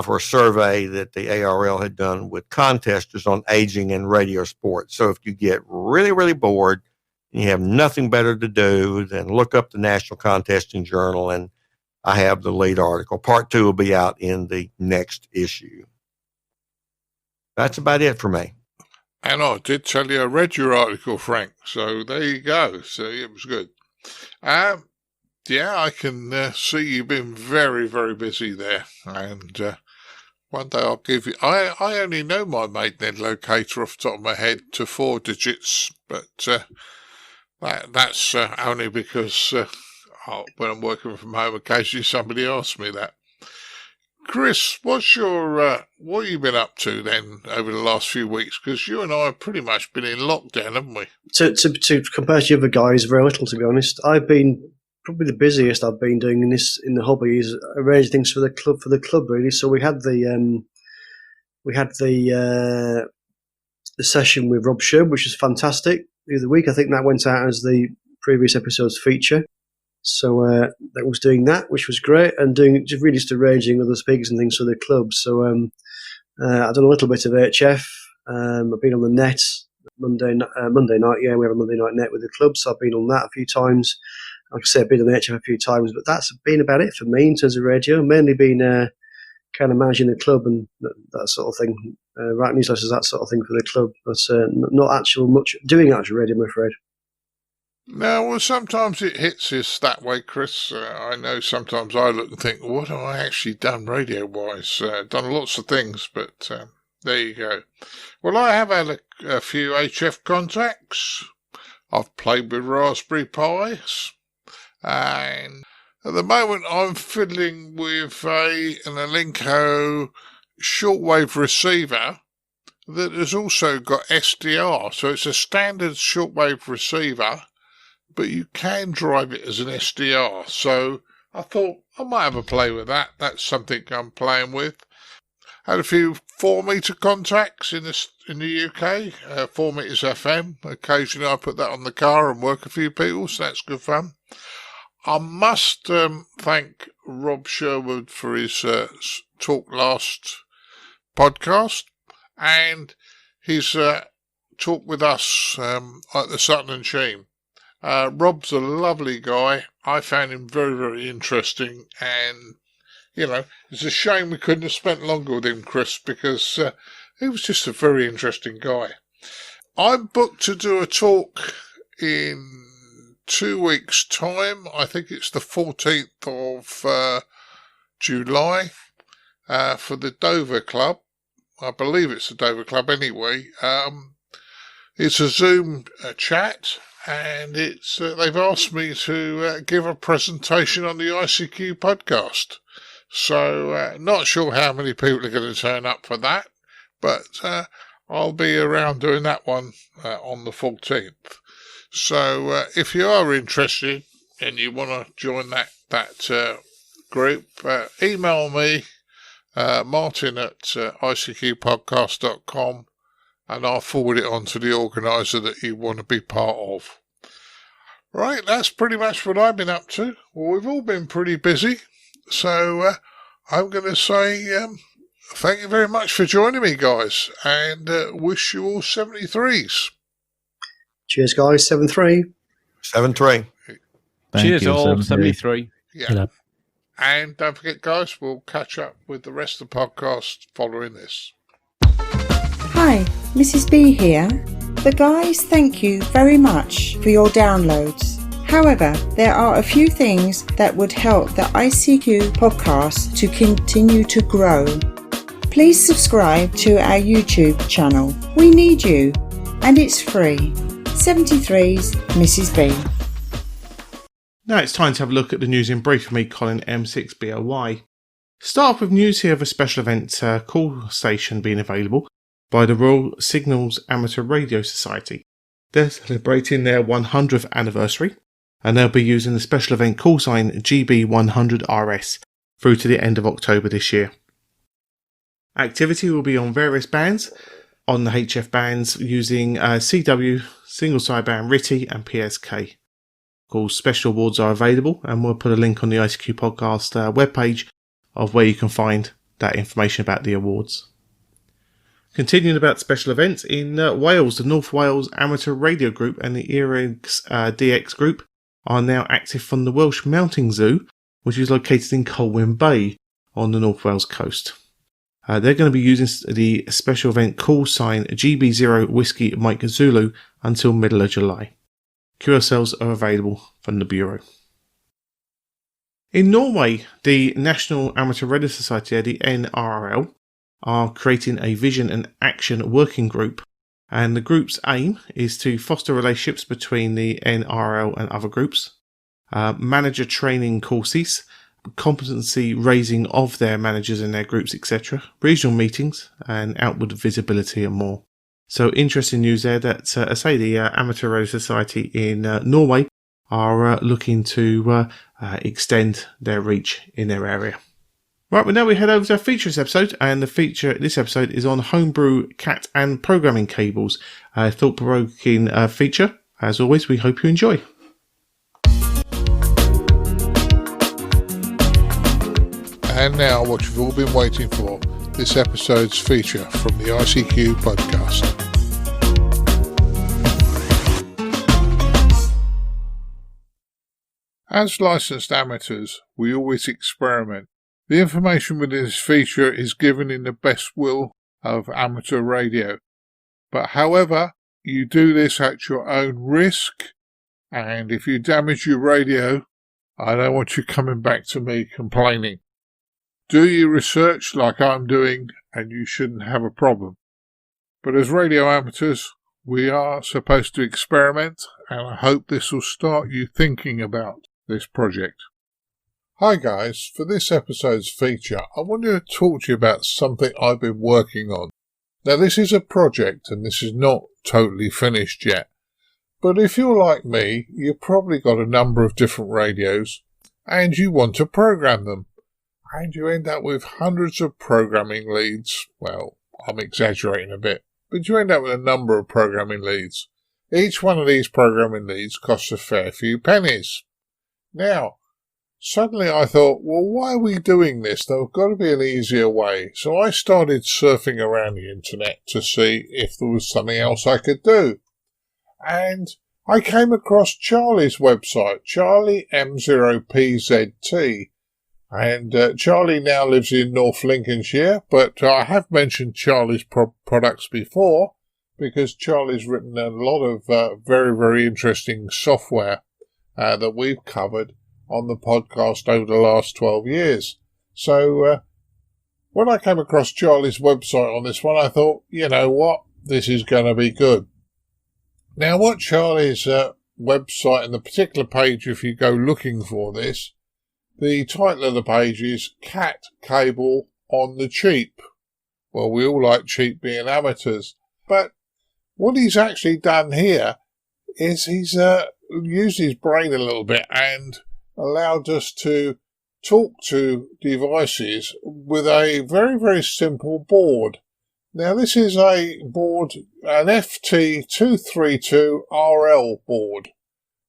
for a survey that the ARL had done with contesters on aging in radio sports. So if you get really, really bored and you have nothing better to do, then look up the National Contesting Journal, and I have the lead article. Part 2 will be out in the next issue. That's about it for me. And I did tell you I read your article, Frank. So there you go. So it was good. Yeah, I can see you've been very, very busy there. And One day I'll give you... I only know my Maidenhead locator off the top of my head to 4 digits, but that's only because when I'm working from home, occasionally somebody asks me that. Chris, what's your what have you been up to then over the last few weeks? Because you and I have pretty much been in lockdown, haven't we? To compare to the other guys, very little, to be honest. I've been probably the busiest I've been doing in the hobby is arranging things for the club really. So we had the session with Rob Sherb, which was fantastic the other week. I think that went out as the previous episode's feature. So that was doing that, which was great, and doing just arranging other speakers and things for the club. So I've done a little bit of HF. I've been on the net Monday night. Yeah, we have a Monday night net with the club, so I've been on that a few times. Like I say, I've been on HF a few times, but that's been about it for me in terms of radio. Mainly been kind of managing the club and that sort of thing, writing newsletters, that sort of thing for the club. But not doing actual radio, I'm afraid. No, well, sometimes it hits us that way, Chris. I know sometimes I look and think, what have I actually done radio-wise? Done lots of things, but there you go. Well, I have had a few HF contacts. I've played with Raspberry Pis. And at the moment, I'm fiddling with an Alinco shortwave receiver that has also got SDR. So it's a standard shortwave receiver, but you can drive it as an SDR. So I thought I might have a play with that. That's something I'm playing with. Had a few 4-meter contacts in the UK, 4 meters FM. Occasionally I put that on the car and work a few people, so that's good fun. I must thank Rob Sherwood for his talk last podcast and his talk with us at the Sutton and Sheen. Rob's a lovely guy. I found him very, very interesting, and it's a shame we couldn't have spent longer with him, Chris, because he was just a very interesting guy. I'm booked to do a talk in 2 weeks' time. I think it's the 14th of July for the Dover Club. I believe it's the Dover Club anyway. It's a Zoom chat, and they've asked me to give a presentation on the ICQ podcast. So not sure how many people are going to turn up for that, but I'll be around doing that one on the 14th. So if you are interested and you want to join that group, email me, Martin at icqpodcast.com, and I'll forward it on to the organiser that you want to be part of. Right, that's pretty much what I've been up to. Well, we've all been pretty busy, so I'm going to say thank you very much for joining me, guys, and wish you all 73s. Cheers, guys. 7-3. 7-3. Cheers, all. 73. Yeah. And don't forget, guys, we'll catch up with the rest of the podcast following this. Hi, Mrs. B here. The guys thank you very much for your downloads. However, there are a few things that would help the ICQ podcast to continue to grow. Please subscribe to our YouTube channel. We need you, and it's free. 73's Mrs. B. Now it's time to have a look at the news in brief with me, Colin M6BOY. Start off with news here of a special event call station being available by the Royal Signals Amateur Radio Society. They're celebrating their 100th anniversary, and they'll be using the special event call sign GB100RS through to the end of October this year. Activity will be on various bands, on the HF bands using CW, single sideband RTTY and PSK. Of course, special awards are available, and we'll put a link on the ICQ podcast webpage of where you can find that information about the awards. Continuing about special events, in Wales, the North Wales Amateur Radio Group and the ERIGS DX Group are now active from the Welsh Mountain Zoo, which is located in Colwyn Bay on the North Wales coast. They're going to be using the special event call sign GB0 Whiskey Mike Zulu until middle of July. QSLs are available from the Bureau. In Norway, the National Amateur Radio Society, the NRRL, are creating a vision and action working group. And the group's aim is to foster relationships between the NRRL and other groups, manager training courses, competency raising of their managers and their groups, etc., regional meetings, and outward visibility and more. So interesting news there that, I say, the Amateur Radio Society in Norway are looking to extend their reach in their area. Right, well now we head over to our feature this episode, and the feature this episode is on Homebrew CAT and programming cables. A thought-provoking feature. As always, we hope you enjoy. And now what you've all been waiting for, this episode's feature from the ICQ podcast. As licensed amateurs, we always experiment. The information within this feature is given in the best will of amateur radio. But however, you do this at your own risk, and if you damage your radio, I don't want you coming back to me complaining. Do your research like I'm doing, and you shouldn't have a problem. But as radio amateurs, we are supposed to experiment, and I hope this will start you thinking about this project. Hi guys, for this episode's feature, I wanted to talk to you about something I've been working on. Now this is a project, and this is not totally finished yet. But if you're like me, you've probably got a number of different radios, and you want to program them. And you end up with hundreds of programming leads. Well, I'm exaggerating a bit, but you end up with a number of programming leads. Each one of these programming leads costs a fair few pennies. Now, suddenly I thought, well, why are we doing this? There's got to be an easier way. So I started surfing around the internet to see if there was something else I could do. And I came across Charlie's website, Charlie M0TCH. And Charlie now lives in North Lincolnshire, but I have mentioned Charlie's products before because Charlie's written a lot of very, very interesting software that we've covered on the podcast over the last 12 years. So when I came across Charlie's website on this one, I thought, you know what, this is going to be good. Now what Charlie's website and the particular page, if you go looking for this, the title of the page is Cat Cable on the Cheap. Well, we all like cheap being amateurs. But what he's actually done here is he's used his brain a little bit and allowed us to talk to devices with a very, very simple board. Now, this is a board, an FT232RL board.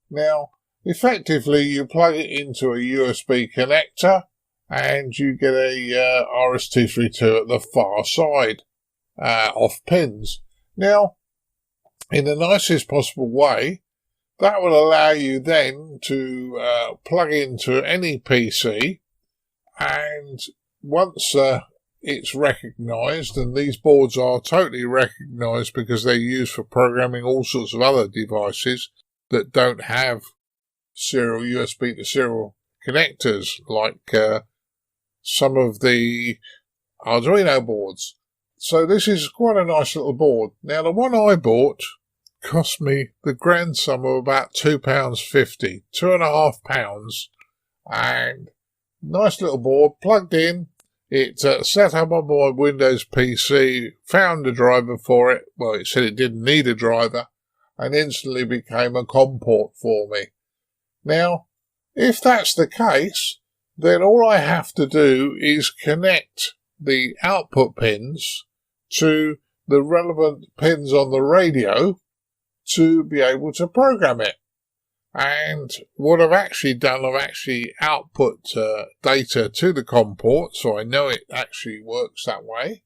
Now, effectively, you plug it into a USB connector and you get a RS-232 at the far side off pins. Now, in the nicest possible way, that will allow you then to plug into any PC, and once it's recognised, and these boards are totally recognised because they're used for programming all sorts of other devices that don't have serial USB to serial connectors, like some of the Arduino boards. So this is quite a nice little board. Now the one I bought cost me the grand sum of about £2.50, £2.50, and nice little board, plugged in. It set up on my Windows PC, found a driver for it. Well, it said it didn't need a driver, and instantly became a COM port for me. Now, if that's the case, then all I have to do is connect the output pins to the relevant pins on the radio to be able to program it. And what I've actually done, I've actually output data to the COM port, so I know it actually works that way.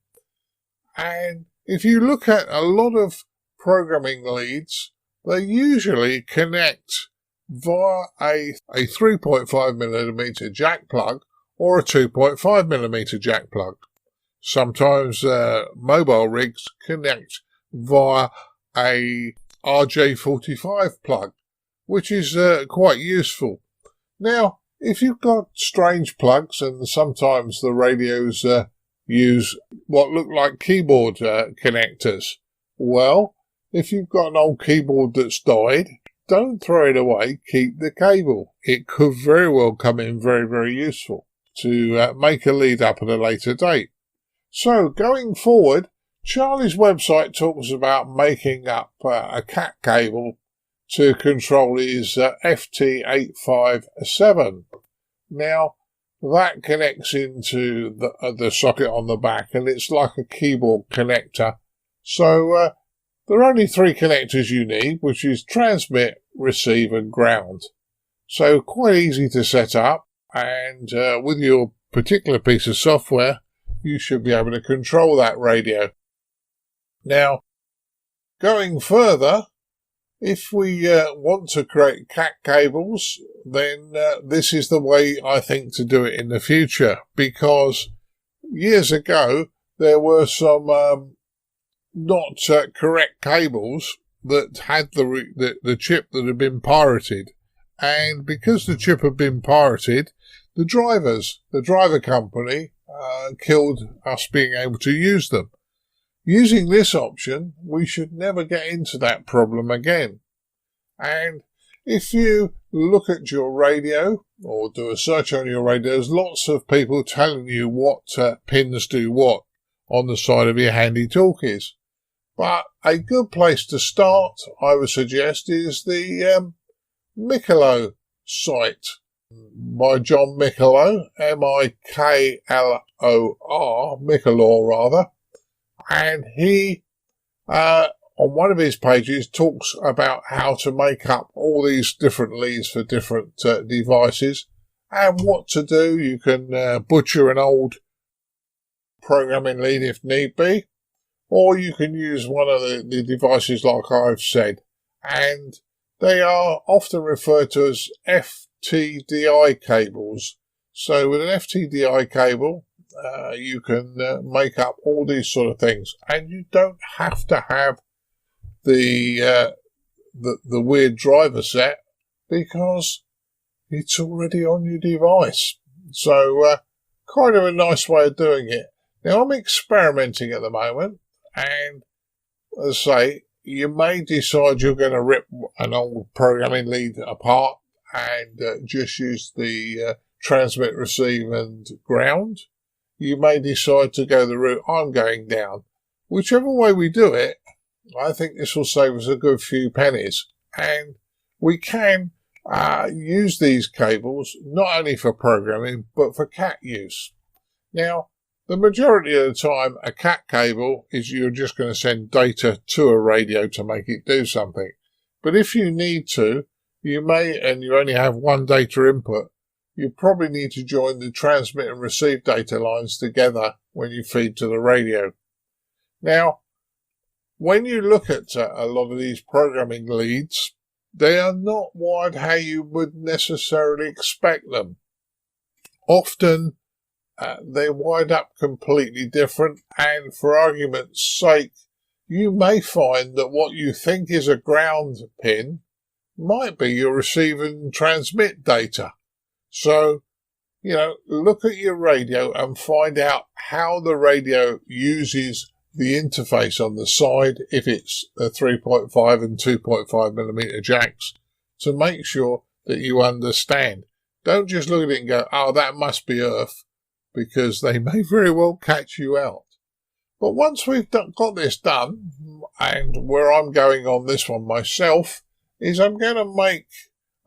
And if you look at a lot of programming leads, they usually connect via a 3.5mm jack plug or a 2.5mm jack plug. Sometimes mobile rigs connect via a RJ45 plug, which is quite useful. Now, if you've got strange plugs, and sometimes the radios use what look like keyboard connectors. Well, if you've got an old keyboard that's died, don't throw it away, keep the cable. It could very well come in very, very useful to make a lead up at a later date. So, going forward, Charlie's website talks about making up a cat cable to control his FT857. Now, that connects into the socket on the back, and it's like a keyboard connector. So, there are only 3 connectors you need, which is transmit, receive, and ground. So, quite easy to set up, and with your particular piece of software, you should be able to control that radio. Now, going further, if we want to create cat cables, then this is the way I think to do it in the future, because years ago there were some not correct cables that had the chip that had been pirated, and because the chip had been pirated, the driver company killed us being able to use them. Using this option, we should never get into that problem again. And if you look at your radio or do a search on your radio, there's lots of people telling you what pins do what on the side of your handy talkies. But a good place to start, I would suggest, is the Mikolo site by John Mikolo, M-I-K-L-O-R, Mikolo rather. And he, on one of his pages, talks about how to make up all these different leads for different devices and what to do. You can butcher an old programming lead if need be, or you can use one of the devices like I've said. And they are often referred to as FTDI cables. So with an FTDI cable, you can make up all these sort of things, and you don't have to have the weird driver set because it's already on your device. So kind of a nice way of doing it. Now I'm experimenting at the moment, and as I say, you may decide you're going to rip an old programming lead apart and just use the transmit, receive and ground. You may decide to go the route I'm going down. Whichever way we do it, I think this will save us a good few pennies. And we can use these cables not only for programming, but for cat use. Now, the majority of the time, a cat cable is you're just going to send data to a radio to make it do something. But if you need to, you may, and you only have one data input, you probably need to join the transmit and receive data lines together when you feed to the radio. Now, when you look at a lot of these programming leads, they are not wired how you would necessarily expect them. Often, they're wired up completely different, and for argument's sake, you may find that what you think is a ground pin might be your receive and transmit data. So, look at your radio and find out how the radio uses the interface on the side, if it's a 3.5 and 2.5 millimeter jacks, to make sure that you understand. Don't just look at it and go, oh, that must be Earth, because they may very well catch you out. But once we've got this done, and where I'm going on this one myself, is I'm going to make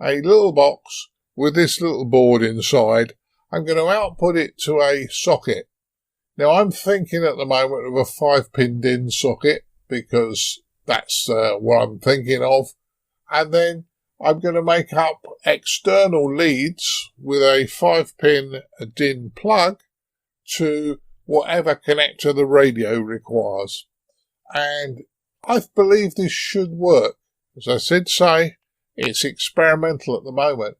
a little box with this little board inside. I'm going to output it to a socket. Now I'm thinking at the moment of a 5-pin DIN socket, because that's what I'm thinking of. And then I'm going to make up external leads with a 5-pin DIN plug to whatever connector the radio requires. And I believe this should work. As I said, it's experimental at the moment.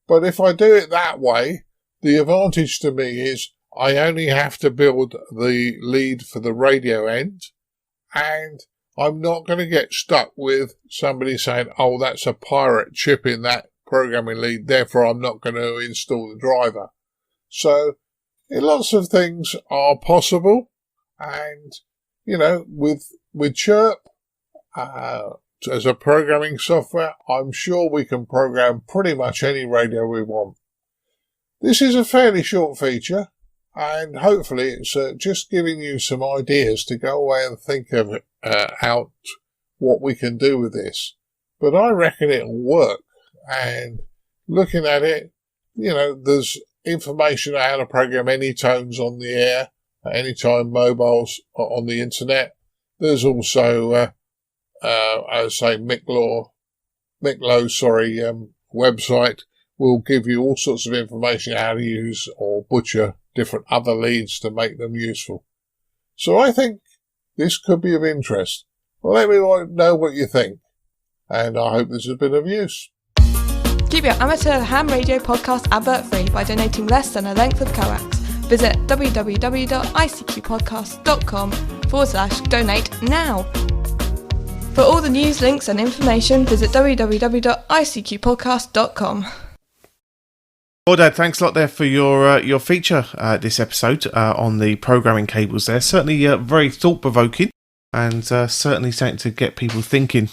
But if I do it that way, the advantage to me is I only have to build the lead for the radio end, and I'm not going to get stuck with somebody saying, oh, that's a pirate chip in that programming lead, therefore I'm not going to install the driver. So lots of things are possible. And, with Chirp, as a programming software, I'm sure we can program pretty much any radio we want. This is a fairly short feature, and hopefully it's just giving you some ideas to go away and think of out what we can do with this. But I reckon it'll work. And looking at it, there's information on how to program any tones on the air, at any time mobiles on the internet. There's also, as I say, Mick Lowe's website will give you all sorts of information how to use or butcher different other leads to make them useful. So I think this could be of interest. Well, let me know what you think, and I hope this has been of use. Keep your amateur ham radio podcast advert free by donating less than a length of coax. Visit www.icqpodcast.com/donate now. For all the news, links and information, visit www.icqpodcast.com. Well, Dad, thanks a lot there for your feature this episode on the programming cables there. Certainly very thought-provoking and certainly something to get people thinking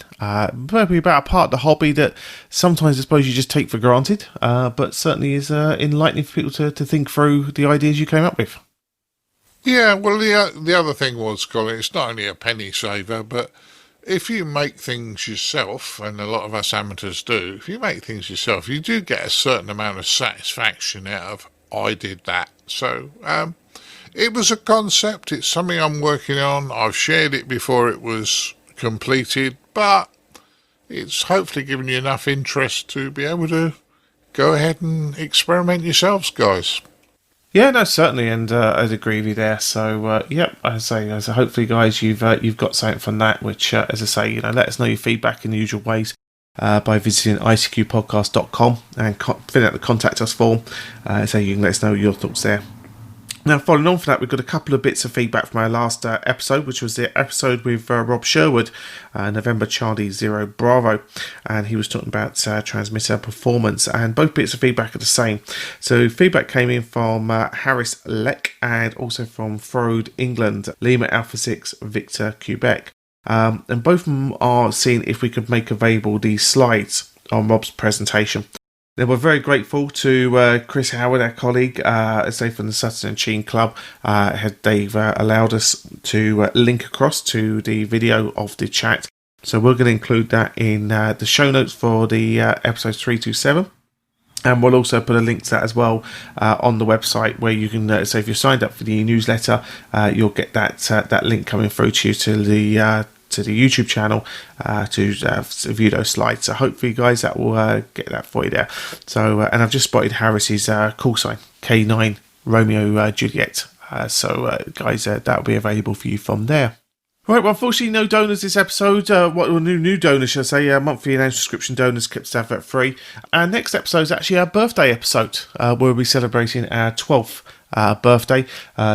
maybe about a part of the hobby that sometimes I suppose you just take for granted, but certainly is enlightening for people to think through the ideas you came up with. Yeah, well, the other thing was, Colin, it's not only a penny saver, but if you make things yourself, and a lot of us amateurs do, if you make things yourself, you do get a certain amount of satisfaction out of, I did that. So, it was a concept, it's something I'm working on, I've shared it before it was completed, but it's hopefully given you enough interest to be able to go ahead and experiment yourselves, guys. Yeah, no, certainly, and I'd agree with you there. So, as I say, hopefully, guys, you've got something from that. Which, as I say, let us know your feedback in the usual ways by visiting icqpodcast.com and fill out the contact us form, so you can let us know your thoughts there. Now, following on from that, we've got a couple of bits of feedback from our last episode, which was the episode with Rob Sherwood, November Charlie 0 Bravo, and he was talking about transmitter performance, and both bits of feedback are the same. So feedback came in from Harris Leck and also from Frode England, Lima Alpha 6 Victor Quebec, and both of them are seeing if we could make available the slides on Rob's presentation. They were very grateful to Chris Howard, our colleague, as they from the Sutton and Sheen Club. They've allowed us to link across to the video of the chat. So we're going to include that in the show notes for the episode 327. And we'll also put a link to that as well on the website, where you can, so if you're signed up for the newsletter, you'll get that link coming through to you to the YouTube channel to view those slides. So hopefully, guys, that will get that for you there. So, and I've just spotted Harris's call sign, K9 Romeo Juliet. Guys, that will be available for you from there. Right, well, unfortunately, no donors this episode. New donors, should I say, monthly and annual subscription donors kept stuff at free. Our next episode is actually our birthday episode. We'll be celebrating our 12th birthday,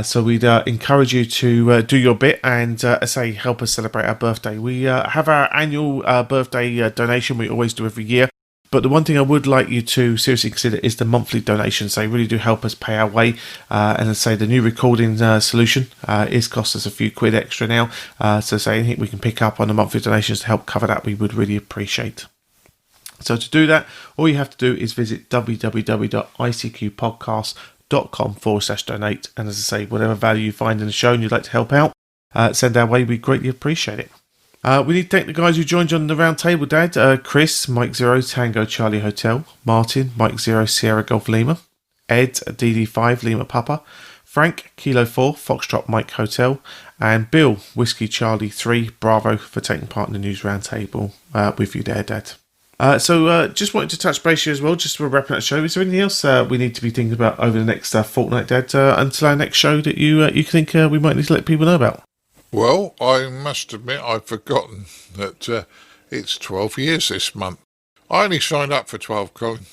so we'd encourage you to do your bit and help us celebrate our birthday. We have our annual birthday donation we always do every year, but the one thing I would like you to seriously consider is the monthly donations. They really do help us pay our way, and as I say, the new recording solution is cost us a few quid extra now, so anything we can pick up on the monthly donations to help cover that, we would really appreciate. So to do that, all you have to do is visit www.icqpodcast.com/donate, and as I say, whatever value you find in the show and you'd like to help out, send our way. We greatly appreciate it. We need to thank the guys who joined on the round table, Dad. Chris, Mike 0 Tango Charlie Hotel, Martin, Mike 0 Sierra Golf Lima, Ed, DD5 Lima Papa, Frank, Kilo 4 Foxtrot Mike Hotel, and Bill, Whiskey Charlie 3 Bravo, for taking part in the news round table with you there, Dad. Just wanted to touch base here as well, just for wrapping up the show. Is there anything else we need to be thinking about over the next fortnight, Dad, until our next show that you think we might need to let people know about? Well, I must admit I've forgotten that it's 12 years this month. I only signed up for 12, Colin.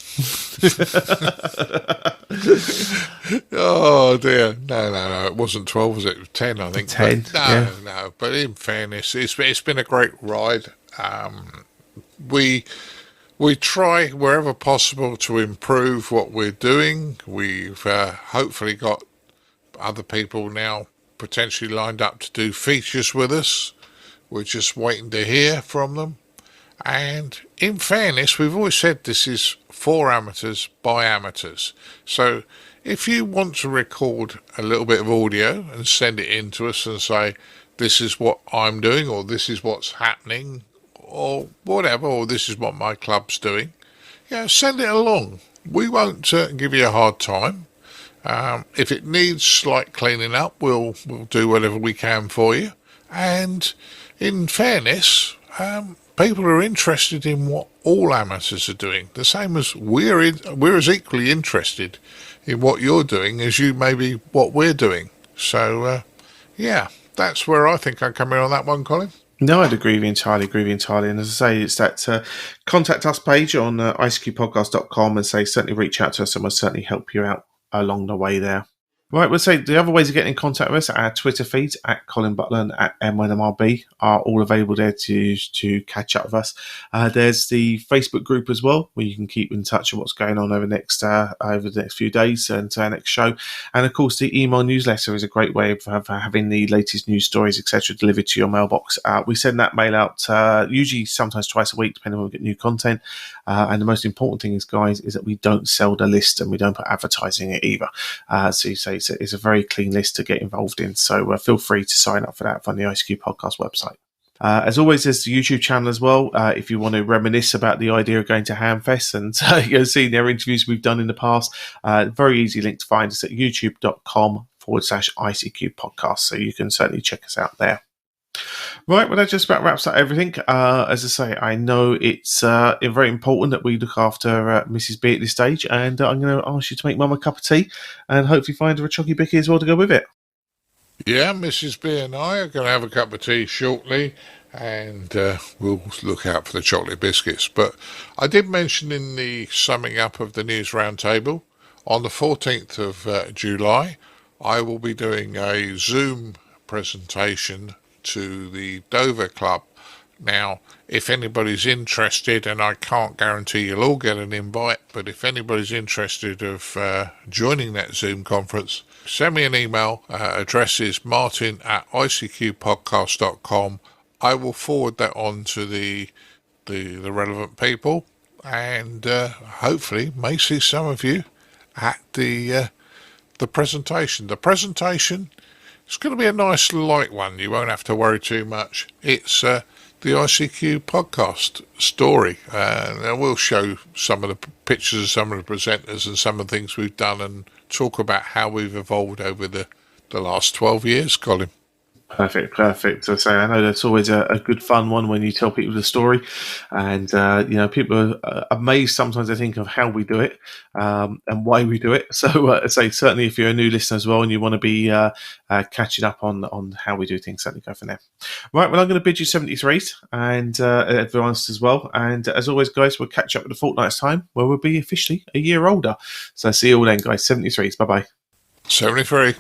Oh, dear. No, it wasn't 12, was it? It was 10, I think. 10, No, but in fairness, it's been a great ride. We try wherever possible to improve what we're doing. We've hopefully got other people now potentially lined up to do features with us. We're just waiting to hear from them. And in fairness, we've always said this is for amateurs by amateurs. So if you want to record a little bit of audio and send it in to us and say, this is what I'm doing, or this is what's happening, or whatever, or this is what my club's doing, send it along. We won't give you a hard time. If it needs slight cleaning up, we'll do whatever we can for you. And in fairness, people are interested in what all amateurs are doing, the same as we're as equally interested in what you're doing as you may be what we're doing. So, that's where I think I come in on that one, Colin. No, I'd agree with you entirely. And as I say, it's that contact us page on icqpodcast.com and certainly reach out to us and we'll certainly help you out along the way there. Right, we'll say the other ways of getting in contact with us, our Twitter feeds at Colin Butler and at M1MRB are all available there to catch up with us. There's the Facebook group as well, where you can keep in touch with what's going on over the next few days and our next show. And of course, the email newsletter is a great way of having the latest news stories, etc., delivered to your mailbox. We send that mail out usually sometimes twice a week, depending on when we get new content. And the most important thing is, guys, is that we don't sell the list and we don't put advertising in it either. So you say it's a very clean list to get involved in. So feel free to sign up for that on the ICQ podcast website. As always, there's the YouTube channel as well. If you want to reminisce about the idea of going to Hamfest and seeing their interviews we've done in the past, very easy link to find us at youtube.com/ICQ podcast. So you can certainly check us out there. Right, well, that just about wraps up everything. As I say, I know it's very important that we look after Mrs. B at this stage, and I'm going to ask you to make Mum a cup of tea and hopefully find her a chocky bicky as well to go with it. Yeah, Mrs. B and I are going to have a cup of tea shortly, and we'll look out for the chocolate biscuits. But I did mention in the summing up of the News Roundtable, on the 14th of July, I will be doing a Zoom presentation to the Dover Club. Now, if anybody's interested, and I can't guarantee you'll all get an invite, but if anybody's interested of joining that Zoom conference, send me an email. Address is martin@icqpodcast.com. I will forward that on to the relevant people, and hopefully may see some of you at the presentation. The presentation, it's going to be a nice light one. You won't have to worry too much. It's the ICQ podcast story. And we'll show some of the pictures of some of the presenters and some of the things we've done and talk about how we've evolved over the last 12 years, Colin. Perfect. So I know that's always a good fun one when you tell people the story, and people are amazed sometimes. I think of how we do it and why we do it. So certainly if you're a new listener as well and you want to be catching up on how we do things, certainly go from there. Right, well, I'm going to bid you 73s and everyone else as well. And as always, guys, we'll catch up in a fortnight's time where we'll be officially a year older. So see you all then, guys. 73s. Bye bye. 73.